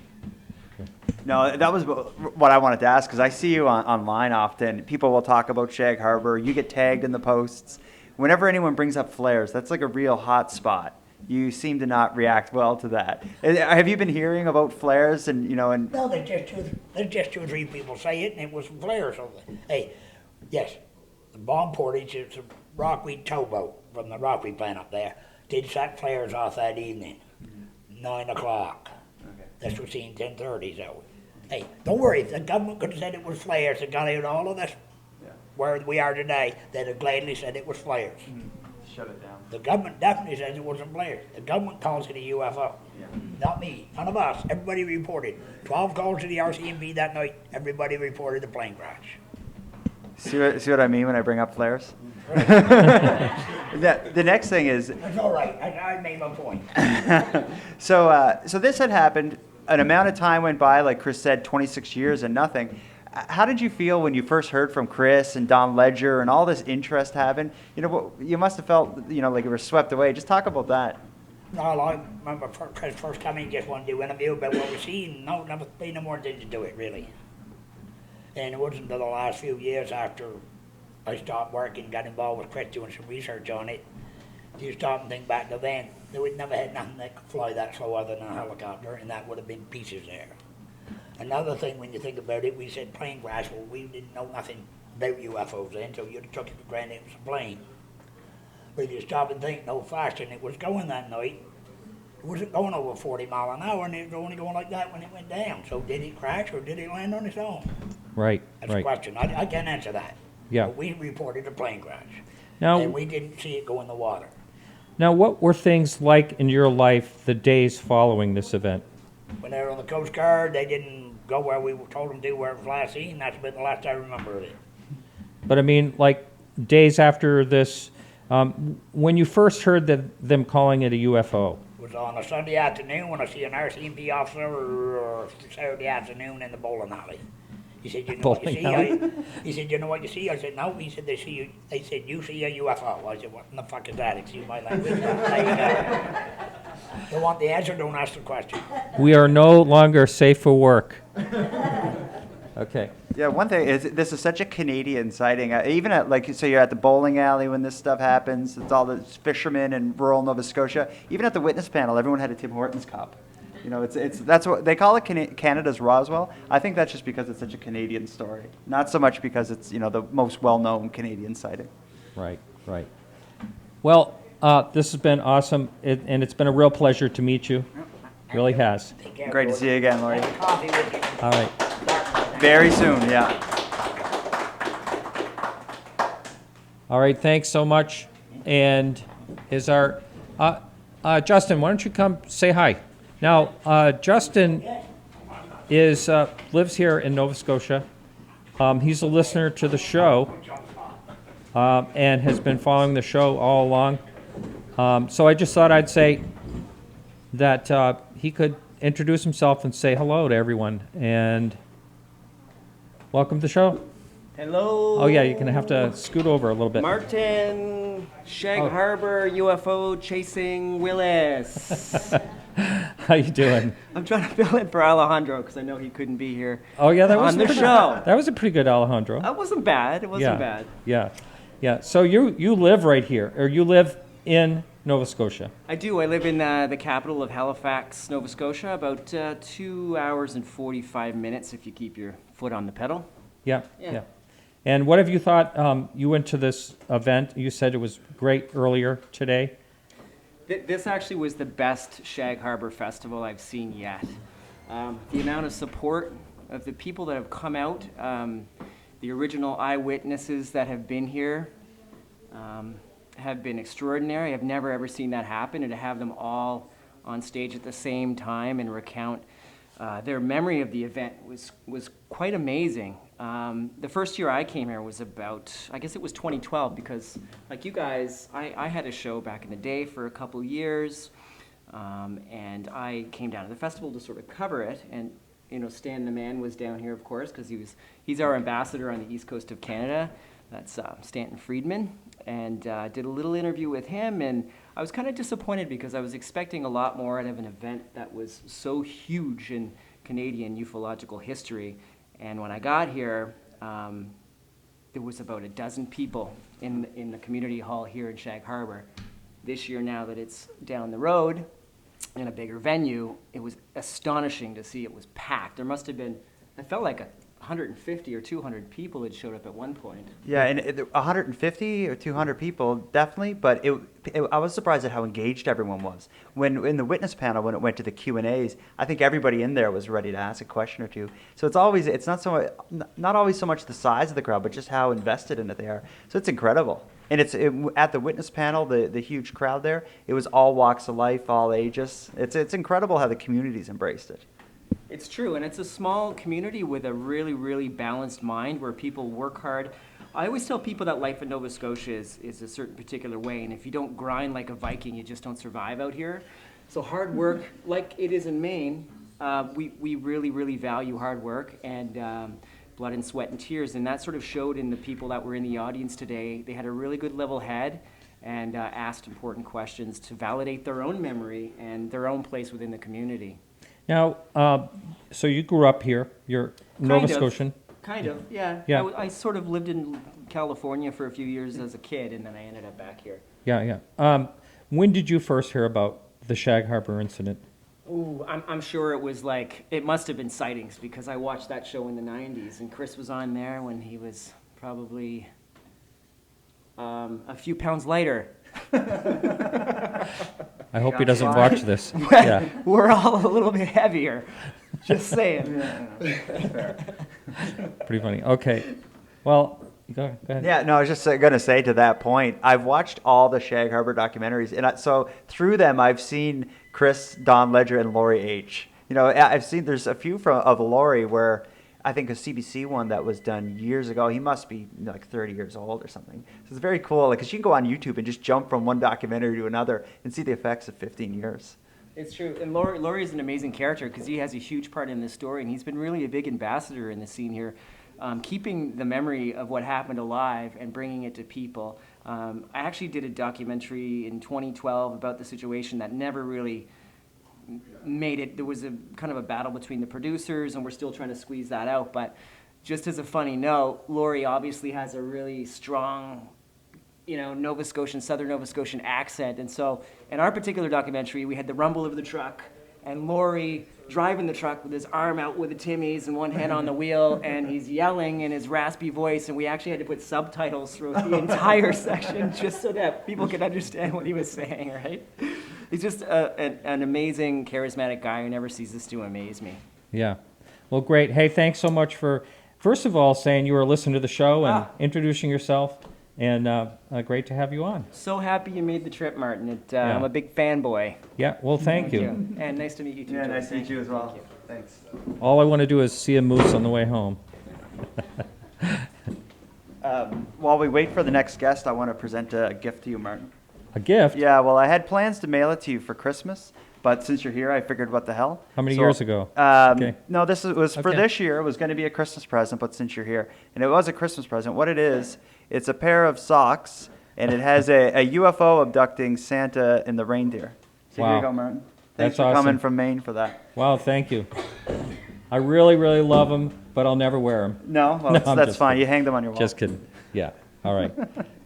No, that was what I wanted to ask, because I see you online often. People will talk about Shag Harbour. You get tagged in the posts. Whenever anyone brings up flares, that's like a real hot spot. You seem to not react well to that. Have you been hearing about flares and, and... No, there's just two or three people say it, and it was flares. Hey, yes, the bomb portage is a rockweed towboat from the rockweed plant up there. Did set flares off that evening, 9 o'clock. Okay. This was seen 10:30, so. Hey, don't worry, if the government could have said it was flares and got out all of this, where we are today, they'd have gladly said it was flares. Shut it down. The government definitely says it wasn't flares. The government calls it a UFO. Yeah. Not me, none of us. Everybody reported. 12 calls to the RCMP that night. Everybody reported the plane crash. See what I mean when I bring up flares? The next thing is... That's all right. I made my point. So this had happened. An amount of time went by, like Chris said, 26 years and nothing. How did you feel when you first heard from Chris and Don Ledger and all this interest happened? You must have felt, like you were swept away. Just talk about that. No, I remember Chris first coming, he just wanted to do an interview about what we seen. No, never paid no more attention to it, really. And it wasn't until the last few years after I stopped working, got involved with Chris doing some research on it. You stop and think back to then, they would never had nothing that could fly that slow other than a helicopter, and that would have been pieces there. Another thing, when you think about it, we said plane crash. Well, we didn't know nothing about UFOs then, so you'd have took it for granted it was a plane. But if you stop and think no faster than it was going that night, it wasn't going over 40 miles an hour, and it was only going like that when it went down. So did it crash, or did it land on its own? Right. That's a question. I can't answer that. Yeah. But we reported a plane crash, Now, and we didn't see it go in the water. now, what were things like in your life the days following this event? When they were on the Coast Guard, they didn't go where we told them to, where it was last seen. That's been the last I remember of it. But I mean, like days after this, when you first heard them calling it a UFO. It was on a Sunday afternoon when I see an RCMP officer, or Saturday afternoon in the bowling alley. He said, "You know what you Bowling see?" He said, "You know what you see?" I said, "No." He said, They said, "You see a UFO." I said, "What in the fuck is that?" Excuse my language. There you go. You want the answer? Don't ask the question. We are no longer safe for work. Okay. Yeah, one thing is this is such a Canadian sighting. Even so you're at the bowling alley when this stuff happens. It's all the fishermen in rural Nova Scotia. Even at the witness panel, everyone had a Tim Hortons cup. That's what they call it, Canada's Roswell. I think that's just because it's such a Canadian story, not so much because it's the most well-known Canadian sighting. Right. Well, this has been awesome, and it's been a real pleasure to meet you. Really has. Take care, Great to George. see you again, Laurie. Have a coffee with you. All right. Very soon, yeah. All right. Thanks so much. And is our Justin? Why don't you come say hi? Now, Justin lives here in Nova Scotia. He's a listener to the show and has been following the show all along. So I just thought I'd say that he could introduce himself and say hello to everyone. And welcome to the show. Hello. Oh, yeah, you're going to have to scoot over a little bit. Martin, Shag Oh. Harbour UFO chasing Willis. How you doing? I'm trying to fill in for Alejandro because I know he couldn't be here Oh, yeah, that was on the pretty- show. That was a pretty good Alejandro. That wasn't bad. It wasn't bad. Yeah. So you live right here, or you live in Nova Scotia. I do. I live in the capital of Halifax, Nova Scotia, about 2 hours and 45 minutes if you keep your foot on the pedal. Yeah. Yeah. And what have you thought? You went to this event. You said it was great earlier today. This actually was the best Shag Harbour festival I've seen yet. The amount of support of the people that have come out, the original eyewitnesses that have been here have been extraordinary. I've never ever seen that happen, and to have them all on stage at the same time and recount their memory of the event was quite amazing. The first year I came here was about, I guess it was 2012, because like you guys, I had a show back in the day for a couple years, and I came down to the festival to sort of cover it. And Stan the Man was down here, of course, because he's our ambassador on the east coast of Canada. That's Stanton Friedman, and did a little interview with him, and I was kind of disappointed because I was expecting a lot more out of an event that was so huge in Canadian ufological history. And when I got here, there was about a dozen people in the community hall here in Shag Harbour. This year, now that it's down the road in a bigger venue, it was astonishing to see it was packed. There must have been, I felt like 150 or 200 people had showed up at one point. Yeah, and 150 or 200 people, definitely, but I was surprised at how engaged everyone was. When in the witness panel, when it went to the Q&As, I think everybody in there was ready to ask a question or two. So it's not always so much the size of the crowd, but just how invested in it they are. So it's incredible. And at the witness panel, the huge crowd there, it was all walks of life, all ages. It's incredible how the community's embraced it. It's true, and it's a small community with a really, really balanced mind where people work hard. I always tell people that life in Nova Scotia is a certain particular way, and if you don't grind like a Viking, you just don't survive out here. So hard work, like it is in Maine, we really, really value hard work and blood and sweat and tears, and that sort of showed in the people that were in the audience today. They had a really good level head and asked important questions to validate their own memory and their own place within the community. Now, so you grew up here. You're Nova Scotian. Kind of, yeah. Yeah. I sort of lived in California for a few years as a kid, and then I ended up back here. Yeah, yeah. When did you first hear about the Shag Harbour incident? Ooh, I'm sure it was it must have been sightings, because I watched that show in the 90s, and Chris was on there when he was probably a few pounds lighter. I hope he doesn't watch this. Yeah. We're all a little bit heavier. Just saying. Pretty funny. Okay. Well, go ahead. Yeah, no, I was just going to say to that point, I've watched all the Shag Harbour documentaries, and so through them, I've seen Chris, Don Ledger, and Laurie H. I've seen there's a few of Laurie where I think a CBC one that was done years ago. He must be like 30 years old or something. So it's very cool, because you can go on YouTube and just jump from one documentary to another and see the effects of 15 years. It's true, and Laurie is an amazing character because he has a huge part in this story, and he's been really a big ambassador in the scene here, keeping the memory of what happened alive and bringing it to people. I actually did a documentary in 2012 about the situation that never really made it. There was a kind of a battle between the producers, and we're still trying to squeeze that out. But just as a funny note, Laurie obviously has a really strong, Nova Scotian, Southern Nova Scotian accent. And so in our particular documentary, we had the rumble of the truck, and Laurie driving the truck with his arm out with the timmies and one hand on the wheel, and he's yelling in his raspy voice, and we actually had to put subtitles through the entire section just so that people could understand what he was saying, right? He's just an amazing, charismatic guy who never ceases to amaze me. Yeah. Well, great. Hey, thanks so much for, first of all, saying you were listening to the show and introducing yourself, and great to have you on. So happy you made the trip, Martin. Yeah. I'm a big fanboy. Yeah, well, thank you. And nice to meet you too. Yeah, Joe. nice to meet you as well. Thanks. All I want to do is see a moose on the way home. While we wait for the next guest, I want to present a gift to you, Martin. A gift? Yeah, well, I had plans to mail it to you for Christmas, but since you're here, I figured what the hell. How many years ago? Okay. No, was for Okay. this year. It was going to be a Christmas present, but since you're here, and it was a Christmas present. What it is, it's a pair of socks, and it has a UFO abducting Santa and the reindeer. So here Wow. you go, Martin. That's Thanks for coming awesome. from Maine for that. Wow, thank you. I really, really love them, but I'll never wear them. No, well, No, that's I'm just fine. kidding. You hang them on your wall. Just kidding. Yeah. All right.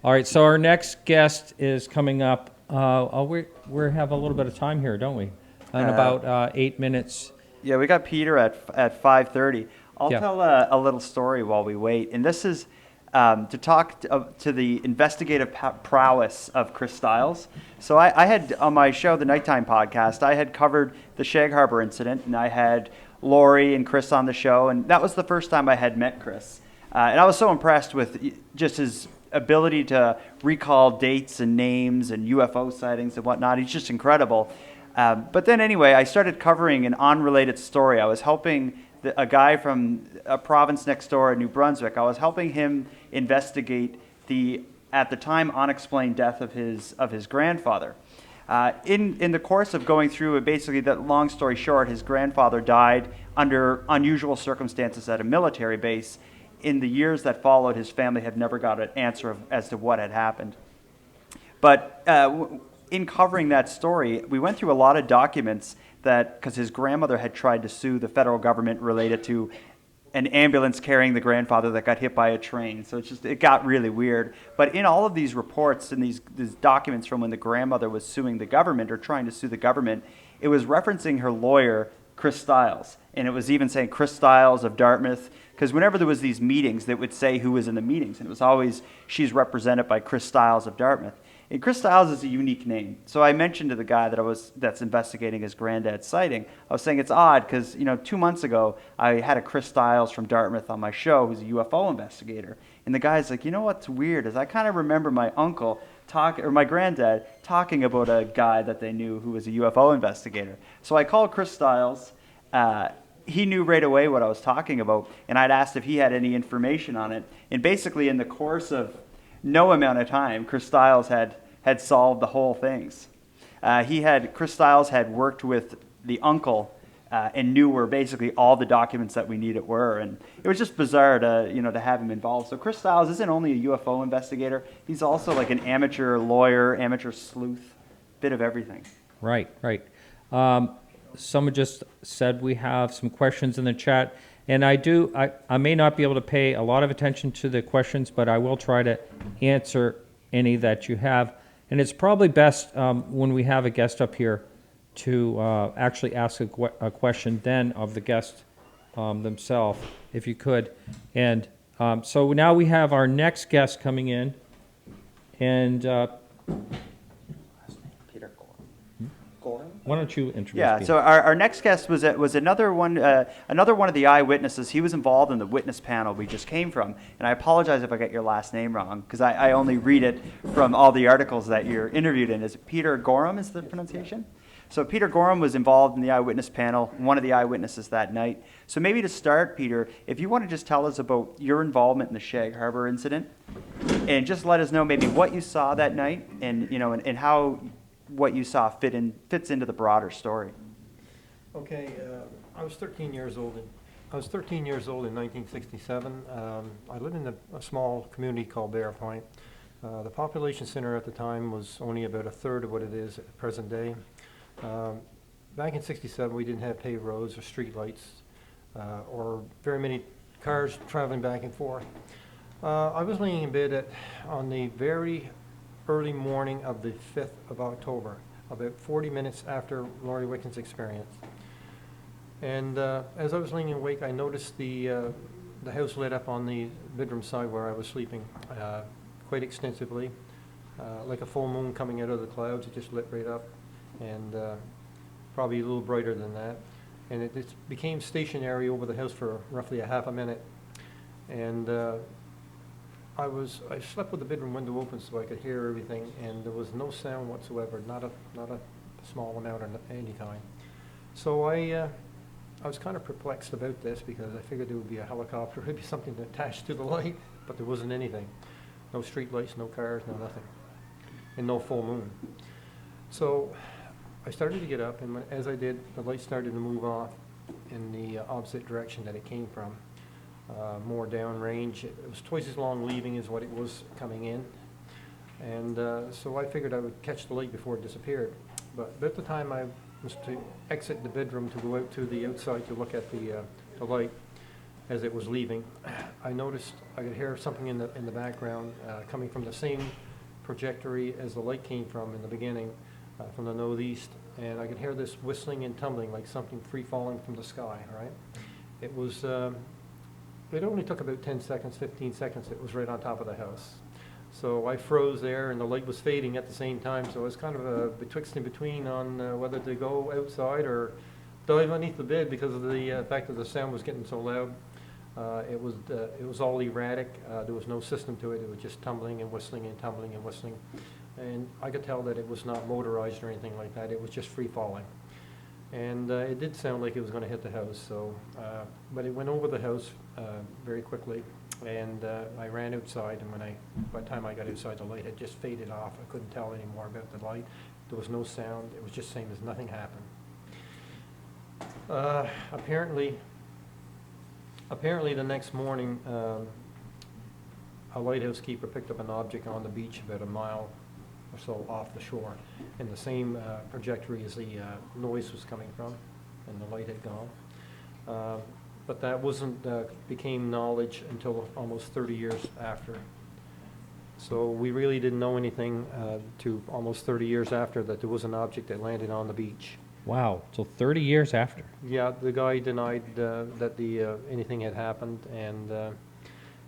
All right. So our next guest is coming up. We have a little bit of time here, don't we? In about 8 minutes. Yeah, we got Peter at 5:30. I'll Yeah. tell a little story while we wait, and this is to talk to the investigative prowess of Chris Stiles. So I had on my show, the Nighttime Podcast, I had covered the Shag Harbour incident, and I had Laurie and Chris on the show, and that was the first time I had met Chris. And I was so impressed with just his ability to recall dates and names and UFO sightings and whatnot. He's just incredible. But then anyway, I started covering an unrelated story. I was helping a guy from a province next door in New Brunswick. I was helping him investigate the, at the time, unexplained death of his grandfather. In the course of going through it, basically, that long story short, his grandfather died under unusual circumstances at a military base. In the years that followed, his family had never got an answer as to what had happened. But in covering that story, we went through a lot of documents that, because his grandmother had tried to sue the federal government related to an ambulance carrying the grandfather that got hit by a train. So it got really weird. But in all of these reports and these documents from when the grandmother was suing the government or trying to sue the government, it was referencing her lawyer, Chris Stiles. And it was even saying Chris Stiles of Dartmouth, because whenever there was these meetings, they would say who was in the meetings. And it was always, she's represented by Chris Stiles of Dartmouth. And Chris Stiles is a unique name. So I mentioned to the guy that's investigating his granddad's sighting, I was saying it's odd because, 2 months ago, I had a Chris Stiles from Dartmouth on my show who's a UFO investigator. And the guy's like, what's weird is I kind of remember my uncle my granddad talking about a guy that they knew who was a UFO investigator. So I called Chris Stiles. He knew right away what I was talking about, and I'd asked if he had any information on it. And basically, in the course of no amount of time, Chris Stiles had solved the whole things. Chris Stiles had worked with the uncle and knew where basically all the documents that we needed were, and it was just bizarre to have him involved. So Chris Stiles isn't only a UFO investigator; he's also like an amateur lawyer, amateur sleuth, bit of everything. Right. Someone just said we have some questions in the chat, and I may not be able to pay a lot of attention to the questions, but I will try to answer any that you have. And it's probably best when we have a guest up here to actually ask a question then of the guest themselves, if you could. And so now we have our next guest coming in, and why don't you introduce Yeah, Peter? so our next guest was another one of the eyewitnesses. He was involved in the witness panel we just came from. And I apologize if I get your last name wrong, because I only read it from all the articles that you're interviewed in. Is it Peter Gorham is the pronunciation? So Peter Gorham was involved in the eyewitness panel, one of the eyewitnesses that night. So maybe to start, Peter, if you want to just tell us about your involvement in the Shag Harbour incident, and just let us know maybe what you saw that night, and and how what you saw fits into the broader story. Okay, I was 13 years old. I was 13 years old in 1967. I lived in a small community called Bear Point. The population center at the time was only about a third of what it is at present day. Back in '67, we didn't have paved roads or street lights or very many cars traveling back and forth. I was laying in bed on the very early morning of the 5th of October, about 40 minutes after Laurie Wicken's experience. And as I was laying awake, I noticed the house lit up on the bedroom side where I was sleeping quite extensively, like a full moon coming out of the clouds. It just lit right up, and probably a little brighter than that. And it became stationary over the house for roughly a half a minute. And I slept with the bedroom window open so I could hear everything, and there was no sound whatsoever, not a small amount at any time. So I was kind of perplexed about this because I figured there would be a helicopter, maybe something attached to the light, but there wasn't anything. No street lights, no cars, no nothing, and no full moon. So I started to get up, and as I did, the light started to move off in the opposite direction that it came from. More downrange. It was twice as long leaving as what it was coming in. And so I figured I would catch the light before it disappeared. But about the time I was to exit the bedroom to go out to the outside to look at the light as it was leaving, I noticed I could hear something in the background coming from the same trajectory as the light came from in the beginning, from the northeast. And I could hear this whistling and tumbling like something free falling from the sky, right? It was... It only took about 10 seconds, 15 seconds. It was right on top of the house. So I froze there, and the light was fading at the same time. So I was kind of betwixt and between on whether to go outside or dive underneath the bed because of the fact that the sound was getting so loud. It was all erratic. There was no system to it. It was just tumbling and whistling and tumbling and whistling. And I could tell that it was not motorized or anything like that. It was just free falling. And it did sound like it was going to hit the house, so, but it went over the house very quickly. And I ran outside, and by the time I got outside, the light had just faded off. I couldn't tell any more about the light. There was no sound. It was just same as nothing happened. Apparently the next morning, a lighthouse keeper picked up an object on the beach about a mile or so off the shore, in the same trajectory as the noise was coming from, and the light had gone. But that wasn't became knowledge until almost 30 years after. So we really didn't know anything to almost 30 years after that there was an object that landed on the beach. Wow, so 30 years after. Yeah, the guy denied that anything had happened, and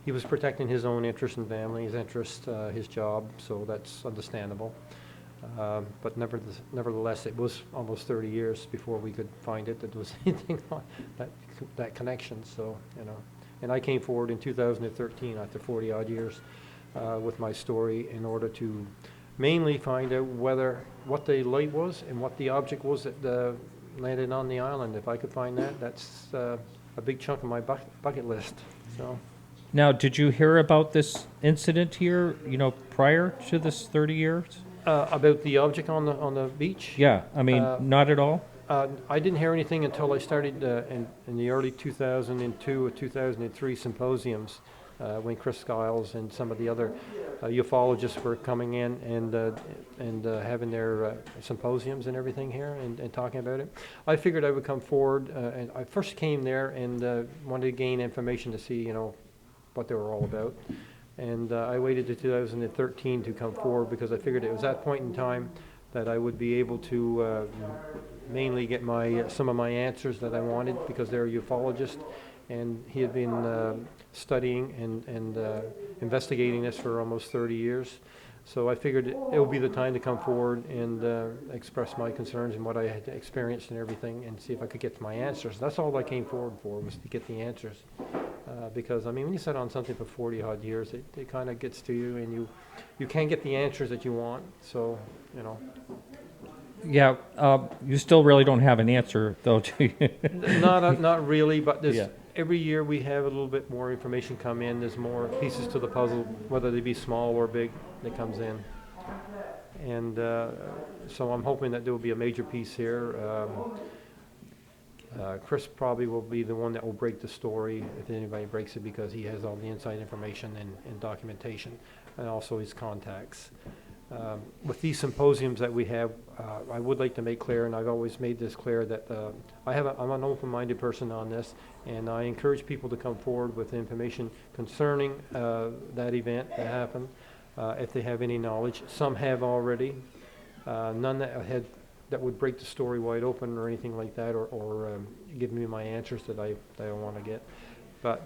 he was protecting his own interest and family's interest, his job, so that's understandable. But nevertheless, it was almost 30 years before we could find it that there was anything on that connection. So, you know, and I came forward in 2013 after 40 odd years with my story in order to mainly find out what the light was and what the object was that landed on the island. If I could find that, that's a big chunk of my bucket list. So. Now, did you hear about this incident here, you know, prior to this 30 years? About the object on the beach? Yeah, I mean, not at all? I didn't hear anything until I started in the early 2002 or 2003 symposiums when Chris Stiles and some of the other ufologists were coming in and having their symposiums and everything here and talking about it. I figured I would come forward, and I first came there and wanted to gain information to see, you know, what they were all about. And I waited to 2013 to come forward because I figured it was that point in time that I would be able to mainly get some of my answers that I wanted, because they're a ufologist, and he had been studying and investigating this for almost 30 years. So I figured it would be the time to come forward and express my concerns and what I had experienced and everything, and see if I could get my answers. That's all I came forward for, was to get the answers. Because, I mean, when you sit on something for 40 odd years, it kind of gets to you, and you can't get the answers that you want. So, you know. Yeah, you still really don't have an answer, though, do you? Not really, but Yeah. Every year we have a little bit more information come in. There's more pieces to the puzzle, whether they be small or big, that comes in. And so I'm hoping that there will be a major piece here. Chris probably will be the one that will break the story if anybody breaks it, because he has all the inside information and documentation, and also his contacts. With these symposiums that we have, I would like to make clear, and I've always made this clear, that I'm an open-minded person on this, and I encourage people to come forward with information concerning that event that happened, if they have any knowledge. Some have already, none that would break the story wide open or anything like that, or give me my answers that I want to get. But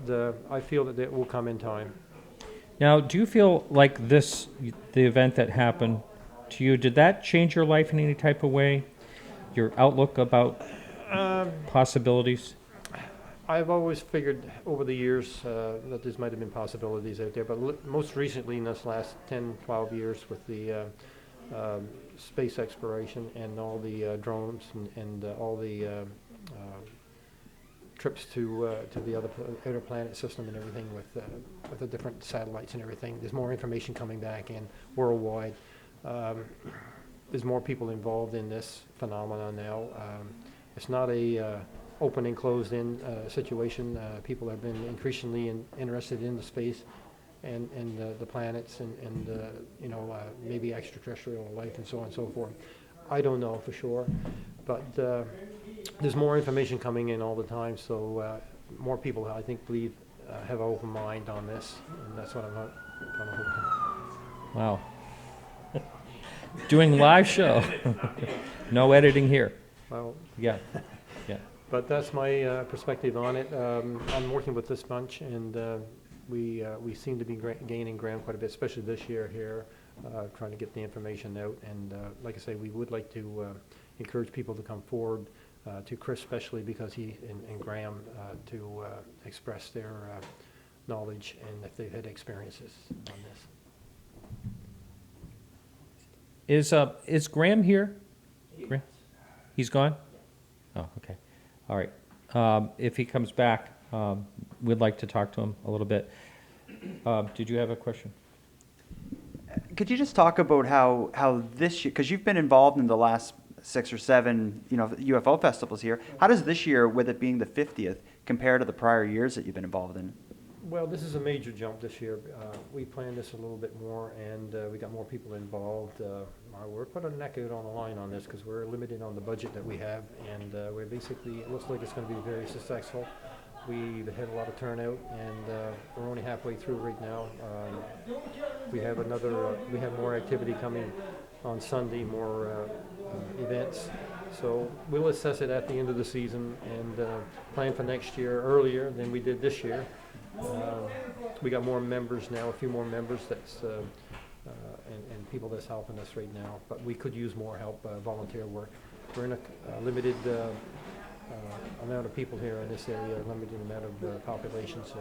I feel that it will come in time. Now, do you feel like the event that happened to you, did that change your life in any type of way? Your outlook about possibilities? I've always figured over the years that there might have been possibilities out there, but most recently in this last 10, 12 years with the space exploration and all the drones and all the trips to the outer planet system and everything with the different satellites and everything. There's more information coming back in worldwide. There's more people involved in this phenomenon now. It's not a open and closed in situation. People have been increasingly interested in the space and the planets and you know, maybe extraterrestrial life and so on and so forth. I don't know for sure, but there's more information coming in all the time, so more people, I think, have an open mind on this, and that's what I'm kind of hoping. Wow. Doing live show. No editing here. Well, Yeah. Yeah. but that's my perspective on it. I'm working with this bunch, and we seem to be gaining ground quite a bit, especially this year here, trying to get the information out. And like I say, we would like to encourage people to come forward, to Chris especially, because he and Graham, to express their knowledge and if they've had experiences on this. Is Graham here? Graham? He's gone? Oh, okay. All right. If he comes back, we'd like to talk to him a little bit. Did you have a question? Could you just talk about how this year, because you've been involved in the last 6 or 7, UFO festivals here. How does this year, with it being the 50th, compare to the prior years that you've been involved in? Well, this is a major jump this year. We planned this a little bit more, and we got more people involved. We're putting a neck out on the line on this because we're limited on the budget that we have, and we're basically, it looks like it's going to be very successful. We've had a lot of turnout, and we're only halfway through right now. We have more activity coming on Sunday, more events. So we'll assess it at the end of the season and plan for next year earlier than we did this year. We got more members now, a few more members and people that's helping us right now. But we could use more help, volunteer work. We're in a limited amount of people here in this area, a limited amount of population. So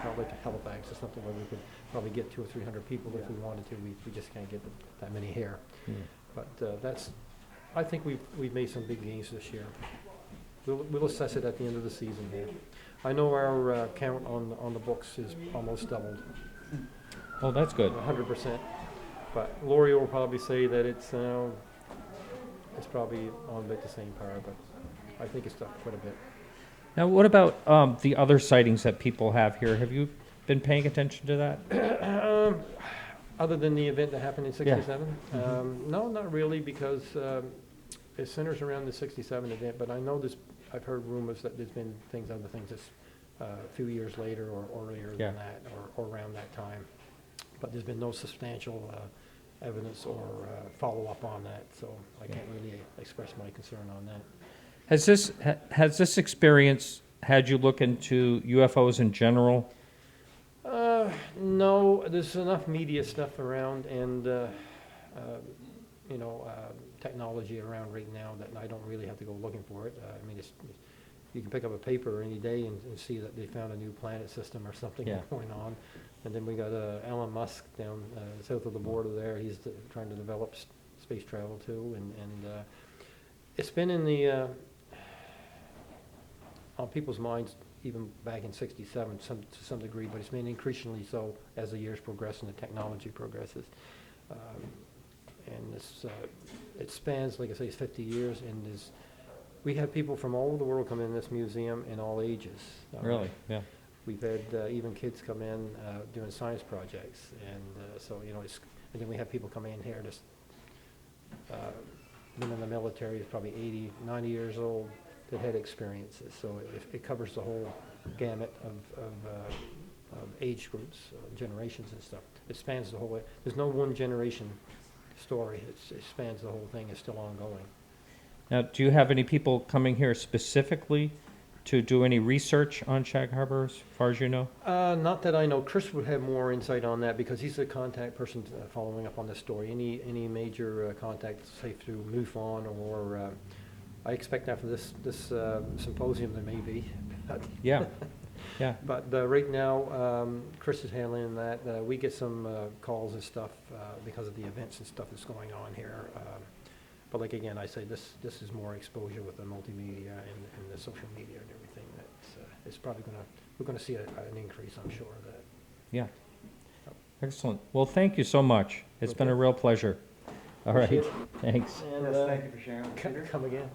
not like Halifax, it's something where we could probably get 200 or 300 people if we wanted to. We just can't get that many here. But I think we've made some big gains this year. We'll assess it at the end of the season here. I know our count on the books is almost doubled. Oh, that's good. 100%. But Lori will probably say that it's probably on about the same par, but I think it's up quite a bit. Now, what about the other sightings that people have here? Have you been paying attention to that? Other than the event that happened in '67? No, not really, because it centers around the '67 event, but I know I've heard rumors that there's been other things that's a few years later or earlier than that, or around that time. But there's been no substantial evidence or follow-up on that, so I can't really express my concern on that. Has this experience had you look into UFOs in general? No, there's enough media stuff around and technology around right now that I don't really have to go looking for it. I mean, you can pick up a paper any day and see that they found a new planet system or something going on. And then we got Elon Musk down south of the border there. He's trying to develop space travel too, and it's been in the on people's minds even back in '67 to some degree, but it's been increasingly so as the years progress and the technology progresses. And it spans, like I say, 50 years, and we have people from all over the world come in this museum in all ages. Really? Yeah. We've had even kids come in doing science projects, and so and then we have people come in here just been in the military, is probably 80, 90 years old, that had experiences. So it covers the whole gamut of age groups, generations and stuff. It spans the whole way. There's no one generation story. It spans the whole thing. It's still ongoing. Now, do you have any people coming here specifically to do any research on Shag Harbour, as far as you know? Not that I know. Chris would have more insight on that because he's the contact person following up on this story. Any major contact, say through MUFON or I expect after this symposium there may be. Yeah. Yeah. But right now, Chris is handling that. We get some calls and stuff because of the events and stuff that's going on here. But like again, I say this is more exposure with the multimedia and the social media and everything. It's probably we're gonna see an increase, I'm sure of that. Yeah. Excellent. Well, thank you so much. It's been a real pleasure. All right. Appreciate Thanks. And Yes, thank you for sharing. come again.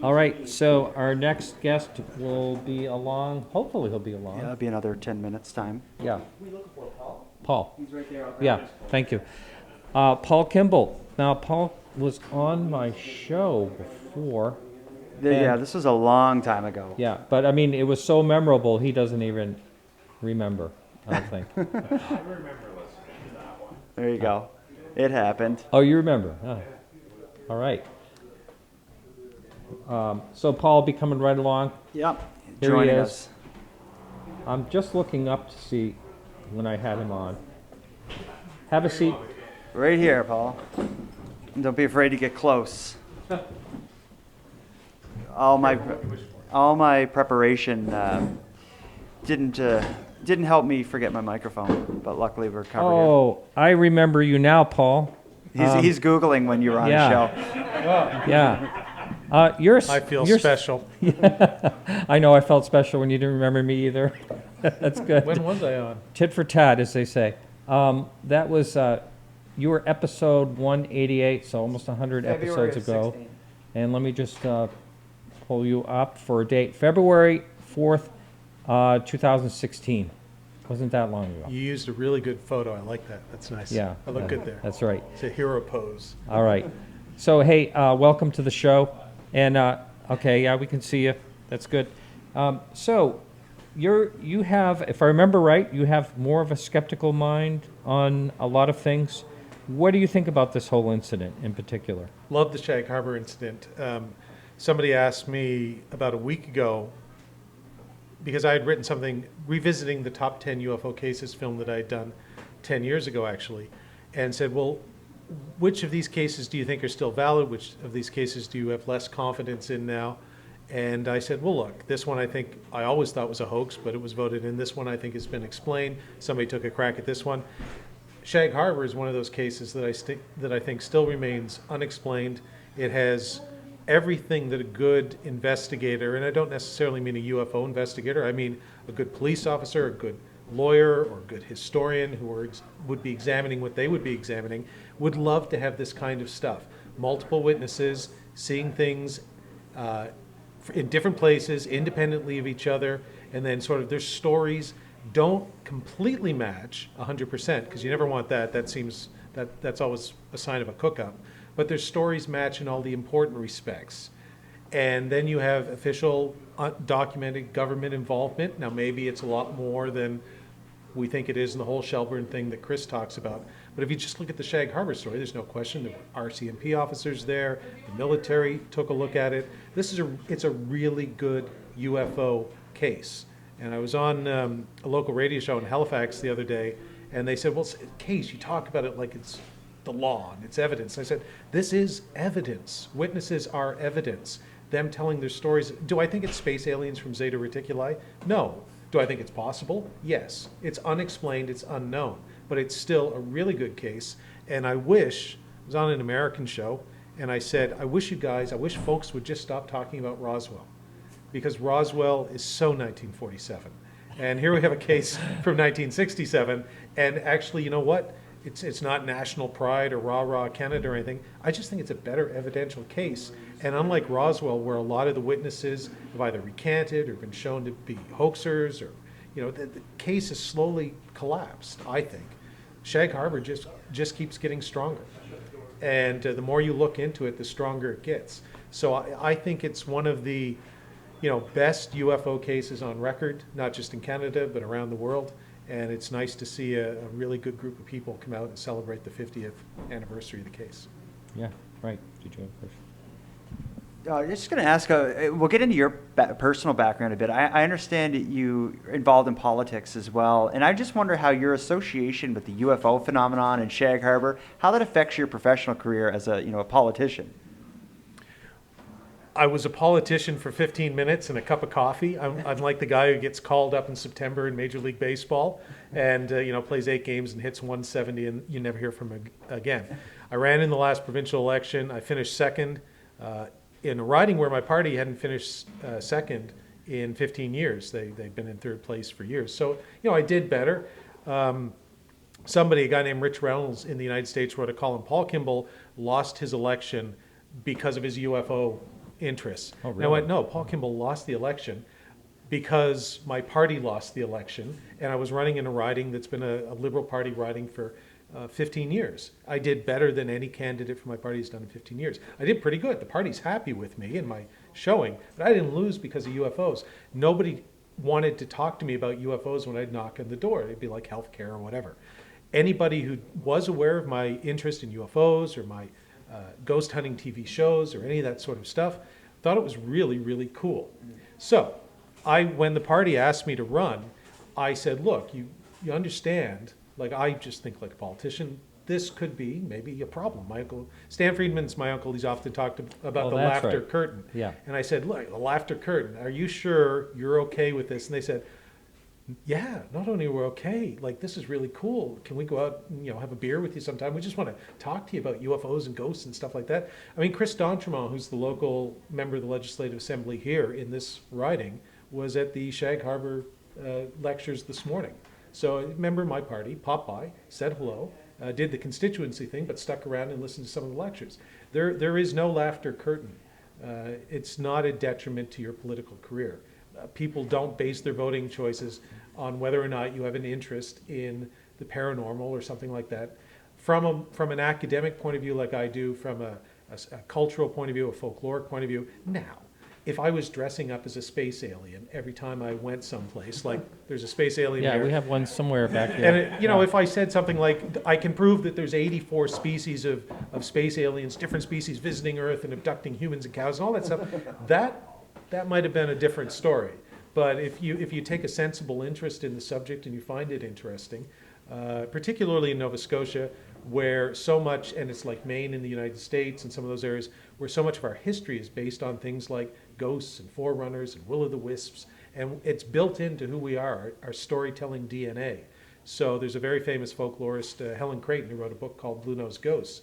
All right. So our next guest will be along. Hopefully, he'll be along. Yeah, it'll be another 10 minutes time. Yeah. Paul. He's right there. Yeah. Thank you. Paul Kimball. Now, Paul was on my show before. Yeah, this was a long time ago. Yeah, but I mean, it was so memorable, he doesn't even remember, I don't think. I remember listening to that one. There you go. It happened. Oh, you remember? Oh. All right. So Paul will be coming right along. Yep. Here he Joining is. us. I'm just looking up to see when I had him on. Have a seat. Right here, Paul. And don't be afraid to get close. All my preparation didn't didn't help me forget my microphone, but luckily we're covered here. Oh, I remember you now, Paul. He's Googling when you were on yeah. the show. Yeah. I feel you're special. I know I felt special when you didn't remember me either. That's good. When was I on? Tit for tat, as they say. That was, you were episode 188, so almost 100 February episodes of ago. 16. And let me just pull you up for a date. February 4th, 2016. Wasn't that long ago. You used a really good photo. I like that. That's nice. Yeah. I look good there. That's right. It's a hero pose. All right. So, hey, welcome to the show. And, okay, yeah, we can see you. That's good. So, you have, if I remember right, you have more of a skeptical mind on a lot of things. What do you think about this whole incident in particular? Love the Shag Harbour incident. Somebody asked me about a week ago, because I had written something revisiting the top 10 UFO cases film that I had done 10 years ago, actually, and said, well, which of these cases do you think are still valid? Which of these cases do you have less confidence in now? And I said, well, look, this one I always thought was a hoax, but it was voted in. This one I think has been explained. Somebody took a crack at this one. Shag Harbour is one of those cases that I think still remains unexplained. It has everything that a good investigator, and I don't necessarily mean a UFO investigator, I mean a good police officer, a good lawyer, or a good historian who would be examining what they would be examining, would love to have this kind of stuff. Multiple witnesses, seeing things in different places, independently of each other, and then sort of their stories don't completely match 100%, because you never want that. That's always a sign of a cook-up. But their stories match in all the important respects. And then you have official, documented government involvement. Now, maybe it's a lot more than we think it is in the whole Shelburne thing that Chris talks about. But if you just look at the Shag Harbour story, there's no question there were RCMP officers there. The military took a look at it. It's a really good UFO case. And I was on a local radio show in Halifax the other day, and they said, well, case, you talk about it like it's the law and it's evidence. And I said, this is evidence. Witnesses are evidence. Them telling their stories. Do I think it's space aliens from Zeta Reticuli? No. Do I think it's possible? Yes. It's unexplained, it's unknown, but it's still a really good case. And I was on an American show, and I said, I wish folks would just stop talking about Roswell, because Roswell is so 1947. And here we have a case from 1967, and actually, you know what? It's not national pride or rah-rah Canada or anything. I just think it's a better evidential case. And unlike Roswell, where a lot of the witnesses have either recanted or been shown to be hoaxers, or, the case has slowly collapsed, I think. Shag Harbour just keeps getting stronger. And the more you look into it, the stronger it gets. So I think it's one of the best UFO cases on record, not just in Canada, but around the world. And it's nice to see a really good group of people come out and celebrate the 50th anniversary of the case. Yeah, right. Did you have a question? Just going to ask, we'll get into your personal background a bit. I understand that you are involved in politics as well, and I just wonder how your association with the UFO phenomenon in Shag Harbour, how that affects your professional career as a politician. I was a politician for 15 minutes and a cup of coffee. I'm like the guy who gets called up in September in Major League Baseball and plays 8 games and hits 170, and you never hear from him again. I ran in the last provincial election. I finished second in a riding where my party hadn't finished second in 15 years. They'd been in third place for years. So, I did better. A guy named Rich Reynolds in the United States wrote a column. Paul Kimball lost his election because of his UFO interests. Oh, really? Now, I went, no, Paul Kimball lost the election because my party lost the election, and I was running in a riding that's been a Liberal Party riding for 15 years. I did better than any candidate from my party has done in 15 years. I did pretty good. The party's happy with me and my showing, but I didn't lose because of UFOs. Nobody wanted to talk to me about UFOs when I'd knock on the door. It'd be like healthcare or whatever. Anybody who was aware of my interest in UFOs or my ghost hunting TV shows or any of that sort of stuff thought it was really, really cool. So when the party asked me to run, I said, look, you understand, like, I just think like a politician, this could be maybe a problem. My uncle, Stan Friedman's my uncle, he's often talked about the that's laughter right. curtain. Yeah. And I said, look, the laughter curtain, are you sure you're okay with this? And they said, Yeah, not only we're okay, like this is really cool. Can we go out and, have a beer with you sometime? We just want to talk to you about UFOs and ghosts and stuff like that. I mean, Chris D'Entremont, who's the local member of the Legislative Assembly here in this riding, was at the Shag Harbour lectures this morning. So a member of my party popped by, said hello, did the constituency thing, but stuck around and listened to some of the lectures. There is no laughter curtain. It's not a detriment to your political career. People don't base their voting choices on whether or not you have an interest in the paranormal or something like that. From an academic point of view, like I do, from a cultural point of view, a folkloric point of view, now, if I was dressing up as a space alien every time I went someplace, like there's a space alien Yeah, here, we have one somewhere back and there. if I said something like, I can prove that there's 84 species of space aliens, different species visiting Earth and abducting humans and cows and all that stuff, that might have been a different story. But if you take a sensible interest in the subject and you find it interesting, particularly in Nova Scotia, where so much, and it's like Maine in the United States and some of those areas, where so much of our history is based on things like ghosts and forerunners and will-o'-the-wisps, and it's built into who we are, our storytelling DNA. So there's a very famous folklorist, Helen Creighton, who wrote a book called Blue Nose Ghosts.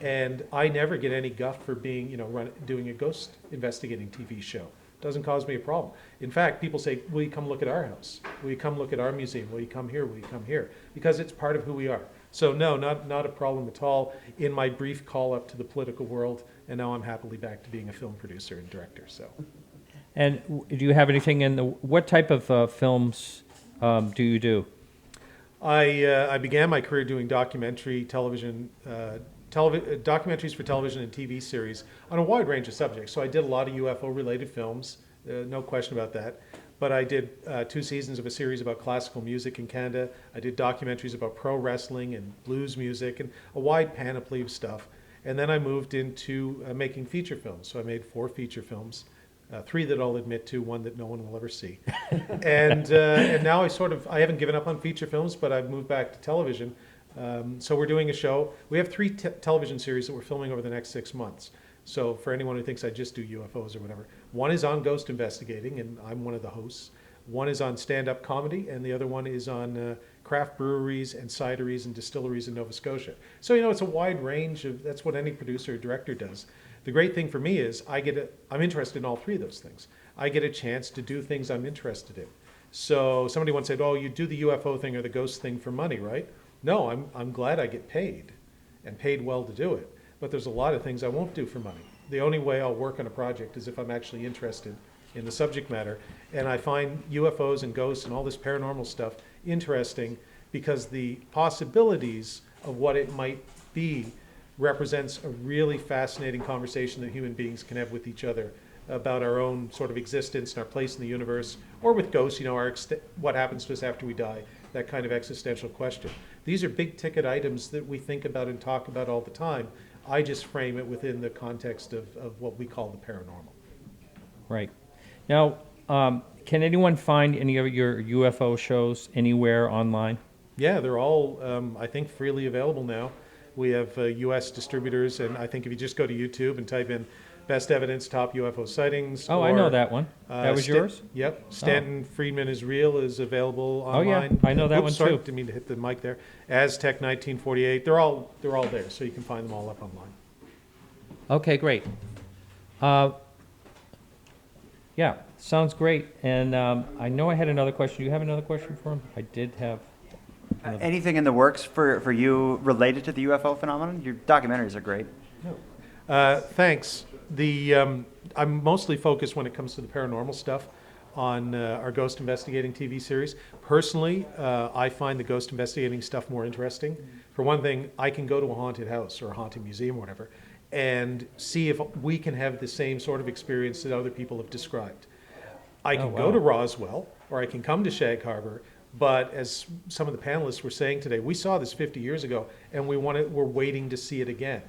And I never get any guff for being, doing a ghost investigating TV show. Doesn't cause me a problem. In fact, people say, will you come look at our house? Will you come look at our museum? Will you come here? Will you come here? Because it's part of who we are. So no, not a problem at all in my brief call up to the political world, and now I'm happily back to being a film producer and director. So. And do you have anything what type of films do you do? I began my career doing documentaries for television and TV series on a wide range of subjects. So I did a lot of UFO-related films, no question about that. But I did 2 seasons of a series about classical music in Canada. I did documentaries about pro wrestling and blues music and a wide panoply of stuff. And then I moved into making feature films. So I made 4 feature films, 3 that I'll admit to, 1 that no one will ever see. And now I haven't given up on feature films, but I've moved back to television. So we're doing a show. We have 3 television series that we're filming over the next 6 months. So for anyone who thinks I just do UFOs or whatever, 1 is on ghost investigating, and I'm one of the hosts. 1 is on stand-up comedy, and the other one is on craft breweries and cideries and distilleries in Nova Scotia. So, it's a wide range of, that's what any producer or director does. The great thing for me is I'm interested in all 3 of those things. I get a chance to do things I'm interested in. So somebody once said, oh, you do the UFO thing or the ghost thing for money, right? No, I'm glad I get paid, and paid well to do it. But there's a lot of things I won't do for money. The only way I'll work on a project is if I'm actually interested in the subject matter. And I find UFOs and ghosts and all this paranormal stuff interesting because the possibilities of what it might be represents a really fascinating conversation that human beings can have with each other about our own sort of existence and our place in the universe, or with ghosts, what happens to us after we die, that kind of existential question. These are big ticket items that we think about and talk about all the time. I just frame it within the context of what we call the paranormal. Right. Now, can anyone find any of your UFO shows anywhere online? Yeah, they're all, I think, freely available now. We have U.S. distributors, and I think if you just go to YouTube and type in Best Evidence, Top UFO Sightings. Oh, I know that one. That was yours? Yep. Stanton Friedman is Real is available online. Oh, yeah. I know that one, sorry, too. Didn't mean to hit the mic there. Aztec 1948. They're all there, so you can find them all up online. Okay, great. Yeah, sounds great. And I know I had another question. Do you have another question for him? I did have. Anything in the works for you related to the UFO phenomenon? Your documentaries are great. Thanks. I'm mostly focused when it comes to the paranormal stuff on our ghost investigating TV series. Personally, I find the ghost investigating stuff more interesting. For one thing, I can go to a haunted house or a haunted museum or whatever and see if we can have the same sort of experience that other people have described. I can go to Roswell or I can come to Shag Harbour, but as some of the panelists were saying today, we saw this 50 years ago and we're waiting to see it again.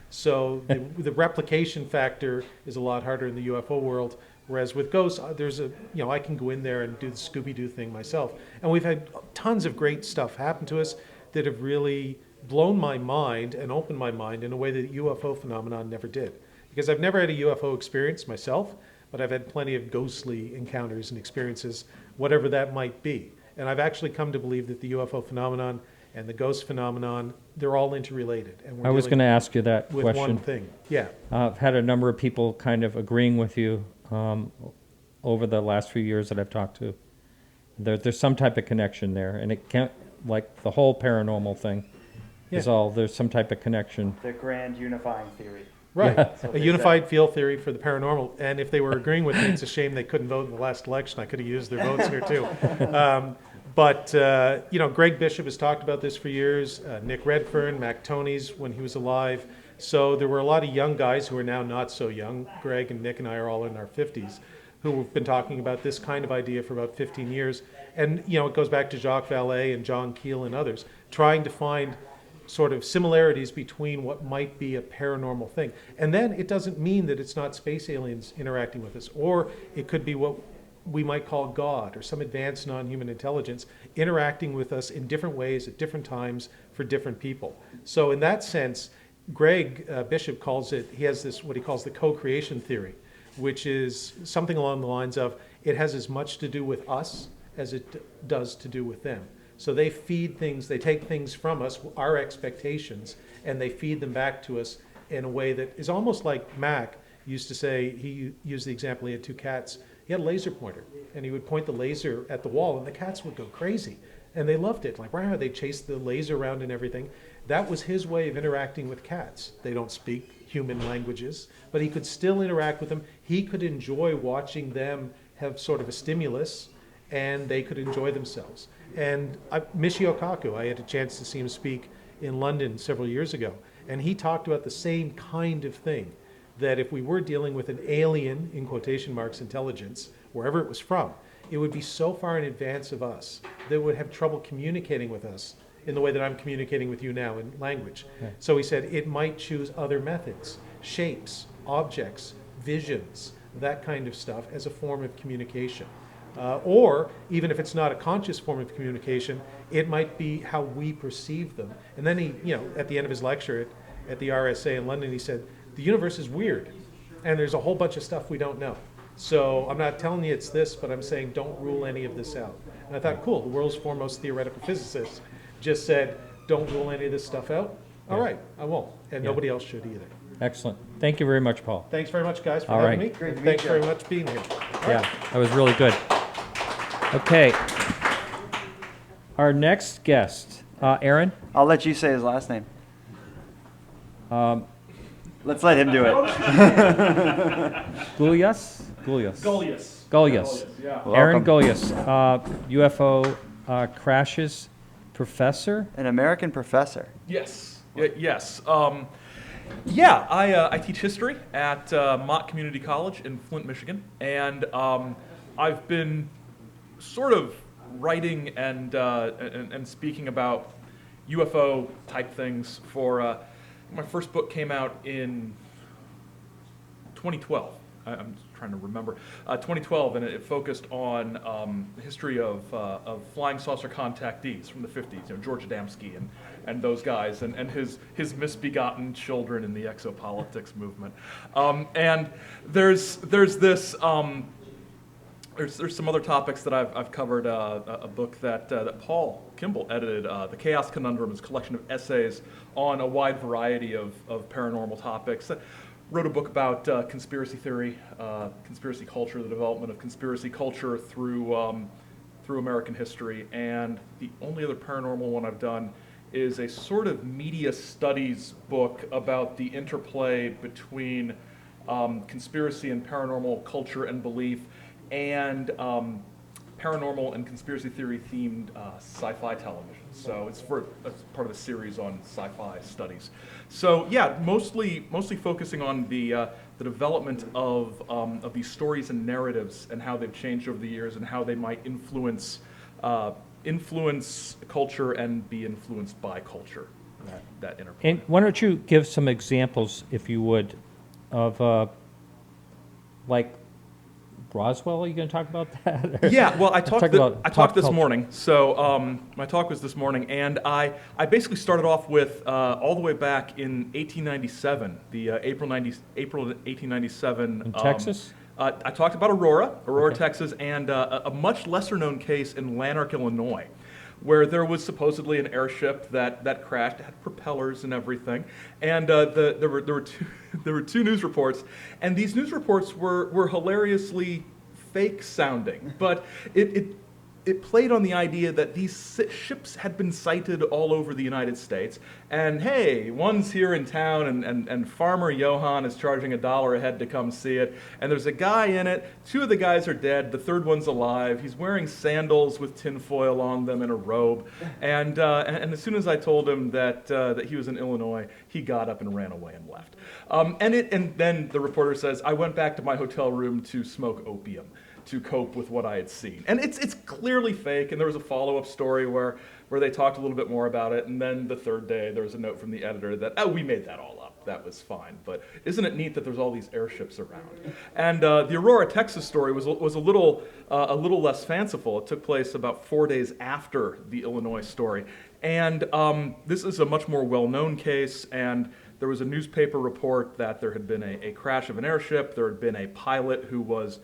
So the replication factor is a lot harder in the UFO world, whereas with ghosts, I can go in there and do the Scooby-Doo thing myself. And we've had tons of great stuff happen to us that have really blown my mind and opened my mind in a way that the UFO phenomenon never did. Because I've never had a UFO experience myself, but I've had plenty of ghostly encounters and experiences, whatever that might be. And I've actually come to believe that the UFO phenomenon and the ghost phenomenon, they're all interrelated. And we're I was going dealing to ask you that with question. one thing. Yeah. I've had a number of people kind of agreeing with you over the last few years that I've talked to. There's some type of connection there, and it can't, like the whole paranormal thing, is Yeah. all, there's some type of connection. The grand unifying theory. Right. That's what A they unified field theory for the paranormal. And if they were agreeing with me, it's a shame they couldn't vote in the last election. I could have used their votes here too. You know, Greg Bishop has talked about this for years. Nick Redfern, Mac Tonys when he was alive. So there were a lot of young guys who are now not so young. Greg and Nick and I are all in our 50s who have been talking about this kind of idea for about 15 years. And, you know, it goes back to Jacques Vallée and John Keel and others, trying to find sort of similarities between what might be a paranormal thing. And then it doesn't mean that it's not space aliens interacting with us, or it could be what we might call God or some advanced non-human intelligence interacting with us in different ways at different times for different people. So in that sense, Greg Bishop calls it, he has this, what he calls the co-creation theory, which is something along the lines of it has as much to do with us as it does to do with them. So they feed things, they take things from us, our expectations, and they feed them back to us in a way that is almost like Mac used to say, he used the example, he had two cats. He had a laser pointer, and he would point the laser at the wall, and the cats would go crazy. And they loved it. Like, wow, they chased the laser around and everything. That was his way of interacting with cats. They don't speak human languages, but he could still interact with them. He could enjoy watching them have sort of a stimulus, and they could enjoy themselves. And Michio Kaku, I had a chance to see him speak in London several years ago, and he talked about the same kind of thing, that if we were dealing with an alien, in quotation marks, intelligence, wherever it was from, it would be so far in advance of us that it would have trouble communicating with us in the way that I'm communicating with you now in language. Yeah. So he said it might choose other methods, shapes, objects, visions, that kind of stuff as a form of communication. Or even if it's not a conscious form of communication, it might be how we perceive them. And then he, you know, at the end of his lecture at the RSA in London, he said, the universe is weird, and there's a whole bunch of stuff we don't know. So I'm not telling you it's this, but I'm saying don't rule any of this out. And I thought, cool, the world's foremost theoretical physicist just said, don't rule any of this stuff out. All right, I won't, and nobody else should either. Excellent. Thank you very much, Paul. Thanks very much, guys, for All having right. me. Great to meet Thanks you. very much for being here. Yeah, that was really good. Okay. Our next guest, Aaron. I'll let you say his last name. Let's let him do it. Gulyas? Gulyas. Yeah. Aaron Welcome. Gulyas, UFO crashes professor. An American professor. Yes. Yes. I teach history at Mott Community College in Flint, Michigan, and I've been sort of writing and speaking about UFO type things for. My first book came out in 2012. I'm trying to remember. 2012, and it focused on the history of flying saucer contactees from the 50s. You know, George Adamski and those guys, and his misbegotten children in the exopolitics movement. And there's this. There's some other topics that I've covered. A book that Paul Kimball edited, The Chaos Conundrum, is a collection of essays on a wide variety of paranormal topics. Wrote a book about conspiracy theory, conspiracy culture, the development of conspiracy culture through American history. And the only other paranormal one I've done is a sort of media studies book about the interplay between conspiracy and paranormal culture and belief, and paranormal and conspiracy theory themed sci-fi television. So it's part of a series on sci-fi studies. So yeah, mostly focusing on the development of these stories and narratives and how they've changed over the years and how they might influence culture and be influenced by culture. That interplay. And why don't you give some examples, if you would, of like Roswell? Are you going to talk about that? Yeah, well, I talked pop this culture. morning. So my talk was this morning, and I basically started off with all the way back in 1897, the April 1897. In Texas? I talked about Aurora, Okay. Texas, and a much lesser known case in Lanark, Illinois, where there was supposedly an airship that crashed, it had propellers and everything, and there were two there were two news reports, and these news reports were hilariously fake sounding, but it played on the idea that these ships had been sighted all over the United States, and hey, one's here in town, and Farmer Johann is charging $1 a head to come see it, and there's a guy in it, 2 of the guys are dead, the 3rd one's alive, he's wearing sandals with tinfoil on them and a robe, and as soon as I told him that he was in Illinois, he got up and ran away and left. And then the reporter says, I went back to my hotel room to smoke opium to cope with what I had seen. And it's clearly fake, and there was a follow-up story where they talked a little bit more about it, and then the 3rd day there was a note from the editor that, oh, we made that all up, that was fine. But isn't it neat that there's all these airships around? And the Aurora, Texas story was a little less fanciful. It took place about 4 days after the Illinois story. And this is a much more well-known case, and there was a newspaper report that there had been a crash of an airship, there had been a pilot who was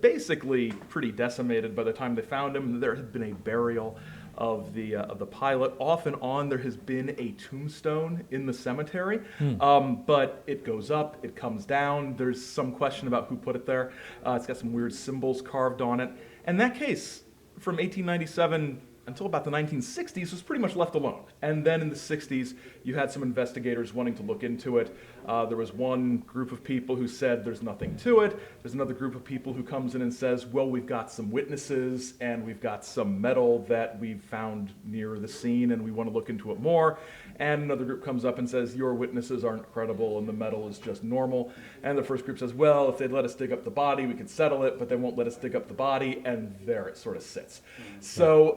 basically pretty decimated by the time they found him. There had been a burial of the pilot. Off and on, there has been a tombstone in the cemetery, but it goes up, it comes down. There's some question about who put it there. It's got some weird symbols carved on it. And that case, from 1897 until about the 1960s, was pretty much left alone. And then in the 60s, you had some investigators wanting to look into it. There was one group of people who said there's nothing to it. There's another group of people who comes in and says, well, we've got some witnesses and we've got some metal that we've found near the scene and we want to look into it more. And another group comes up and says, your witnesses aren't credible and the metal is just normal. And the first group says, well, if they'd let us dig up the body, we could settle it, but they won't let us dig up the body, and there it sort of sits. So,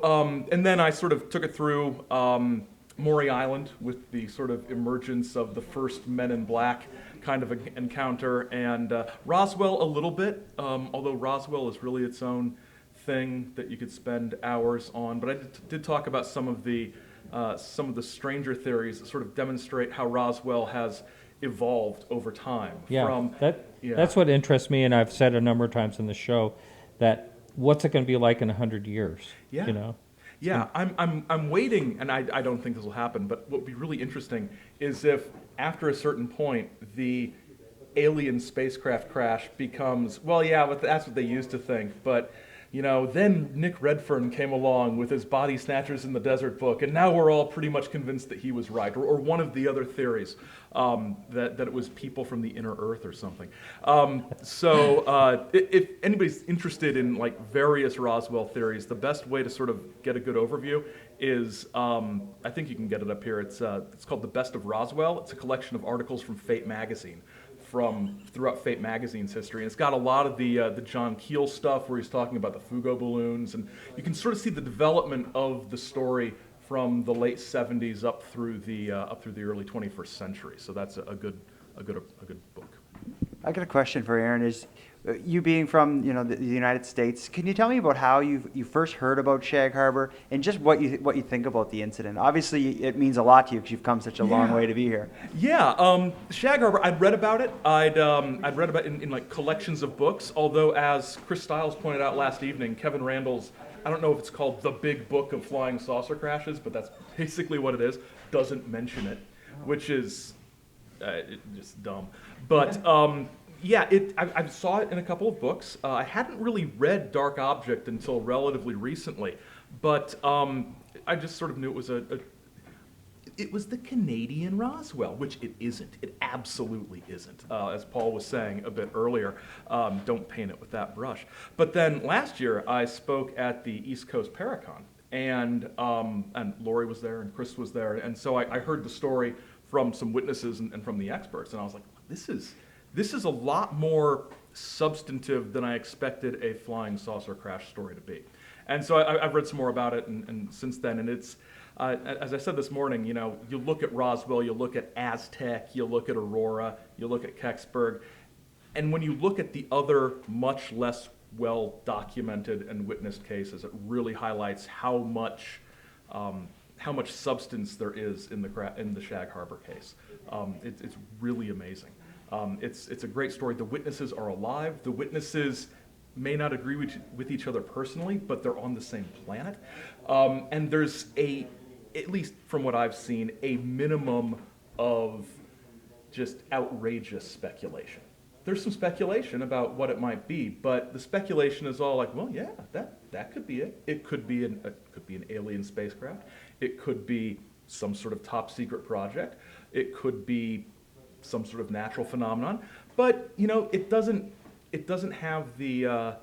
and then I sort of took it through Maury Island with the sort of emergence of the first Men in Black kind of encounter, and Roswell a little bit, although Roswell is really its own thing that you could spend hours on. But I did talk about some of the stranger theories that sort of demonstrate how Roswell has evolved over time. Yeah, Yeah. that's what interests me, and I've said a number of times in the show that what's it going to be like in 100 years? Yeah. You know? Yeah, I'm waiting, and I don't think this will happen, but what would be really interesting is if, after a certain point, the alien spacecraft crash becomes, well, yeah, but that's what they used to think, but, you know, then Nick Redfern came along with his Body Snatchers in the Desert book, and now we're all pretty much convinced that he was right, or one of the other theories, that it was people from the inner Earth or something. If anybody's interested in like various Roswell theories, the best way to sort of get a good overview is, I think you can get it up here. It's called The Best of Roswell. It's a collection of articles from Fate magazine, from throughout Fate magazine's history, and it's got a lot of the John Keel stuff where he's talking about the Fugo balloons, and you can sort of see the development of the story from the late 70s up through the early 21st century. So that's a good book. I got a question for Aaron. Is you being from the United States, can you tell me about how you first heard about Shag Harbour and just what you think about the incident? Obviously, it means a lot to you because you've come such a long way to be here. Yeah, Shag Harbour. I'd read about it. I'd read about it in like collections of books. Although, as Chris Stiles pointed out last evening, Kevin Randall's, I don't know if it's called The Big Book of Flying Saucer Crashes, but that's basically what it is. Doesn't mention it, which is just dumb. But yeah, I saw it in a couple of books. I hadn't really read Dark Object until relatively recently, but I just sort of knew it was it was the Canadian Roswell, which it isn't. It absolutely isn't. As Paul was saying a bit earlier, don't paint it with that brush. But then last year, I spoke at the East Coast Paracon, and Lori was there, and Chris was there, and so I heard the story from some witnesses and from the experts, and I was like, this is a lot more substantive than I expected a flying saucer crash story to be. And so I've read some more about it, and since then, and it's, as I said this morning, you look at Roswell, you look at Aztec, you look at Aurora, you look at Kecksburg, and when you look at the other much less well-documented and witnessed cases, it really highlights how much substance there is in the Shag Harbour case. It's really amazing. It's a great story. The witnesses are alive. The witnesses may not agree with each other personally, but they're on the same planet. And there's at least from what I've seen, a minimum of just outrageous speculation. There's some speculation about what it might be, but the speculation is all like, well, yeah, that could be it. It could be an alien spacecraft. It could be some sort of top secret project. It could be some sort of natural phenomenon. But it doesn't have the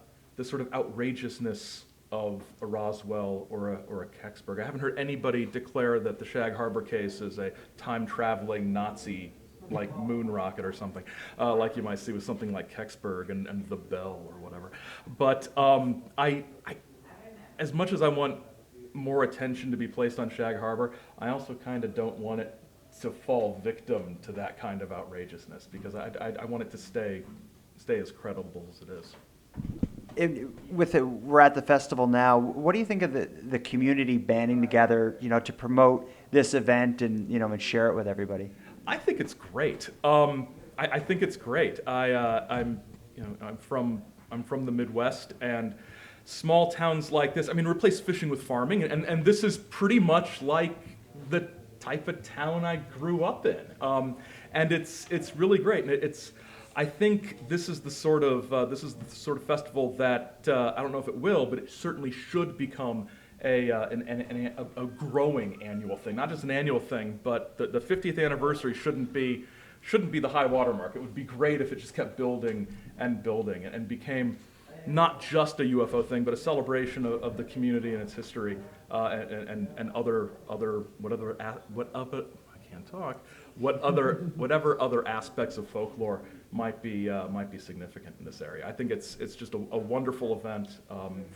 sort of outrageousness of a Roswell or a Kecksburg. I haven't heard anybody declare that the Shag Harbour case is a time-traveling Nazi like moon rocket or something, like you might see with something like Kecksburg and the Bell or whatever. But I, as much as I want more attention to be placed on Shag Harbour, I also kind of don't want it to fall victim to that kind of outrageousness, because I want it to stay as credible as it is. We're at the festival now. What do you think of the community banding together, to promote this event and and share it with everybody? I think it's great. I think it's great. I'm from the Midwest, and small towns like this, replace fishing with farming, and this is pretty much like the type of town I grew up in, and it's really great. And I think this is the sort of festival that I don't know if it will, but it certainly should become a growing annual thing, not just an annual thing, but the 50th anniversary shouldn't be the high water mark. It would be great if it just kept building and building and became not just a UFO thing, but a celebration of the community and its history, and whatever other aspects of folklore might be significant in this area. I think it's just a wonderful event,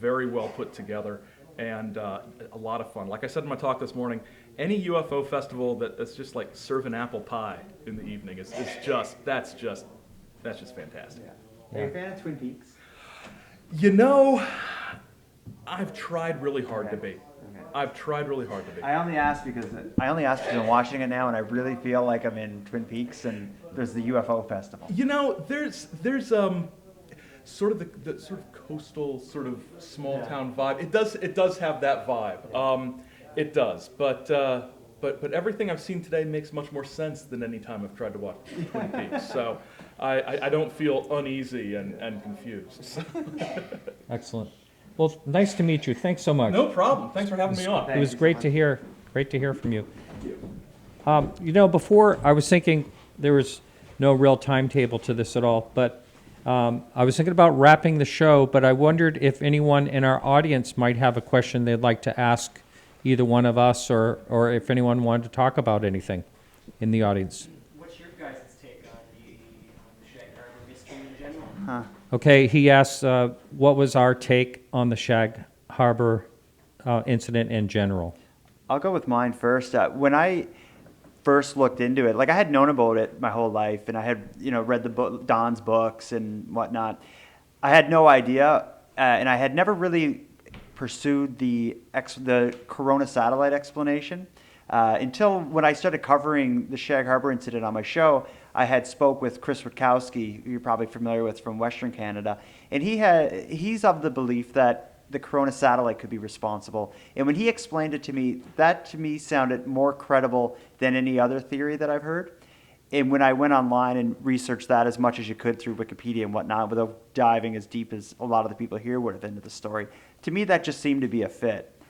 very well put together, and a lot of fun. Like I said in my talk this morning, any UFO festival that's just like serving apple pie in the evening is just fantastic. Yeah. Are you a fan of Twin Peaks? I've tried really hard to be. I've tried really hard to be. I only ask because I'm watching it now, and I really feel like I'm in Twin Peaks, and there's the UFO festival. There's sort of the sort of coastal, sort of small town vibe. It does have that vibe. It does, but everything I've seen today makes much more sense than any time I've tried to watch Twin Peaks. So I don't feel uneasy and confused. So. Excellent. Well, nice to meet you. Thanks so much. No problem. Thanks for having me on. It was great to hear. Great to hear from you. Before I was thinking there was no real timetable to this at all, but I was thinking about wrapping the show, but I wondered if anyone in our audience might have a question they'd like to ask either one of us, or if anyone wanted to talk about anything in the audience. What's your guys' take on the Shag Harbour mystery in general? Okay, he asked, what was our take on the Shag Harbour incident in general? I'll go with mine first. When I first looked into it, I had known about it my whole life, and I had read Don's books and whatnot. I had no idea, and I had never really pursued the Corona satellite explanation until when I started covering the Shag Harbour incident on my show. I had spoke with Chris Witkowski, who you're probably familiar with from Western Canada, and he's of the belief that the Corona satellite could be responsible. And when he explained it to me, that to me sounded more credible than any other theory that I've heard. And when I went online and researched that as much as you could through Wikipedia and whatnot, without diving as deep as a lot of the people here would have into the story, to me that just seemed to be a fit.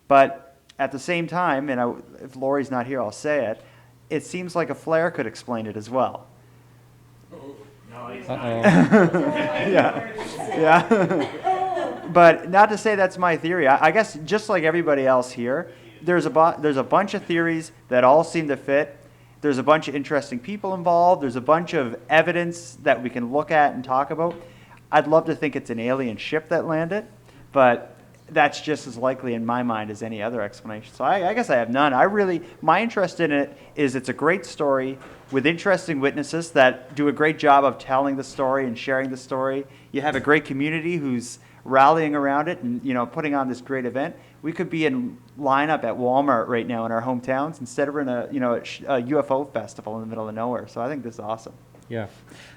But at the same time, and if Lori's not here, I'll say it, it seems like a flare could explain it as well. Yeah. But not to say that's my theory. I guess just like everybody else here, there's a bunch of theories that all seem to fit. There's a bunch of interesting people involved. There's a bunch of evidence that we can look at and talk about. I'd love to think it's an alien ship that landed, but that's just as likely in my mind as any other explanation. So I guess I have none. My interest in it is it's a great story with interesting witnesses that do a great job of telling the story and sharing the story. You have a great community who's rallying around it and putting on this great event. We could be in lineup at Walmart right now in our hometowns instead of in a UFO festival in the middle of nowhere. So I think this is awesome. Yeah.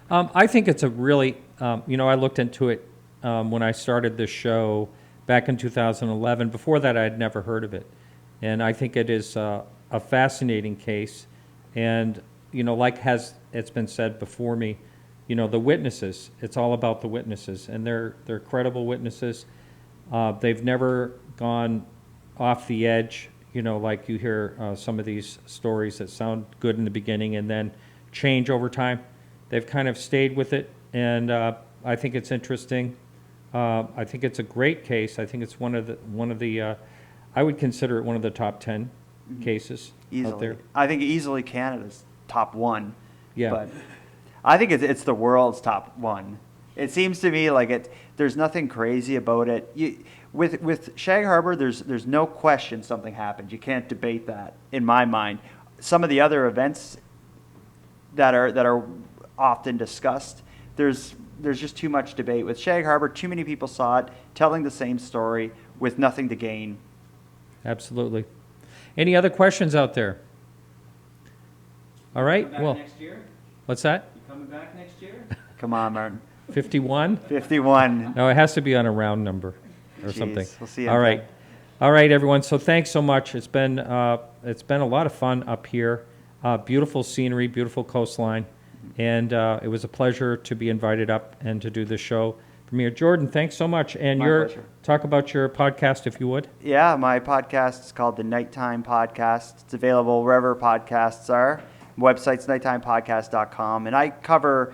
I think it's a really, I looked into it when I started this show back in 2011. Before that, I had never heard of it. And I think it is a fascinating case. And, like it's been said before me, the witnesses, it's all about the witnesses. And they're credible witnesses. They've never gone off the edge, like you hear some of these stories that sound good in the beginning and then change over time. They've kind of stayed with it, and I think it's interesting. I think it's a great case. I think it's one of the I would consider it one of the top 10 cases out there. I think easily Canada's top one. Yeah. But I think it's the world's top one. It seems to me like there's nothing crazy about it. With Shag Harbour, there's no question something happened. You can't debate that in my mind. Some of the other events that are often discussed, there's just too much debate. With Shag Harbour, too many people saw it, telling the same story with nothing to gain. Absolutely. Any other questions out there? All right. Coming back Well, next year? what's that? You coming back next year? Come on, Martin. 51? 51. No, it has to be on a round number or Jeez, something. we'll see you All in right. time. All right, everyone. So thanks so much. It's been a lot of fun up here. Beautiful scenery, beautiful coastline. And it was a pleasure to be invited up and to do the show premiere. Jordan, thanks so much. And My your pleasure. talk about your podcast, if you would. Yeah, my podcast is called the Nighttime Podcast. It's available wherever podcasts are. Website's nighttimepodcast.com. And I cover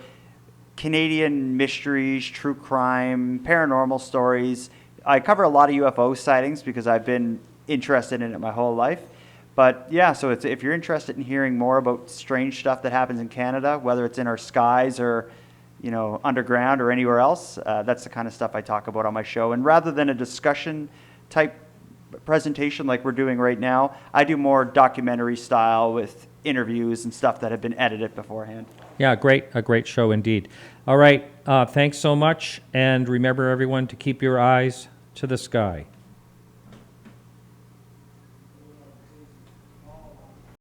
Canadian mysteries, true crime, paranormal stories. I cover a lot of UFO sightings because I've been interested in it my whole life. But yeah, so if you're interested in hearing more about strange stuff that happens in Canada, whether it's in our skies or underground or anywhere else, that's the kind of stuff I talk about on my show. And rather than a discussion type presentation like we're doing right now, I do more documentary style with interviews and stuff that have been edited beforehand. Yeah, a great show indeed. All right, thanks so much. And remember, everyone, to keep your eyes to the sky.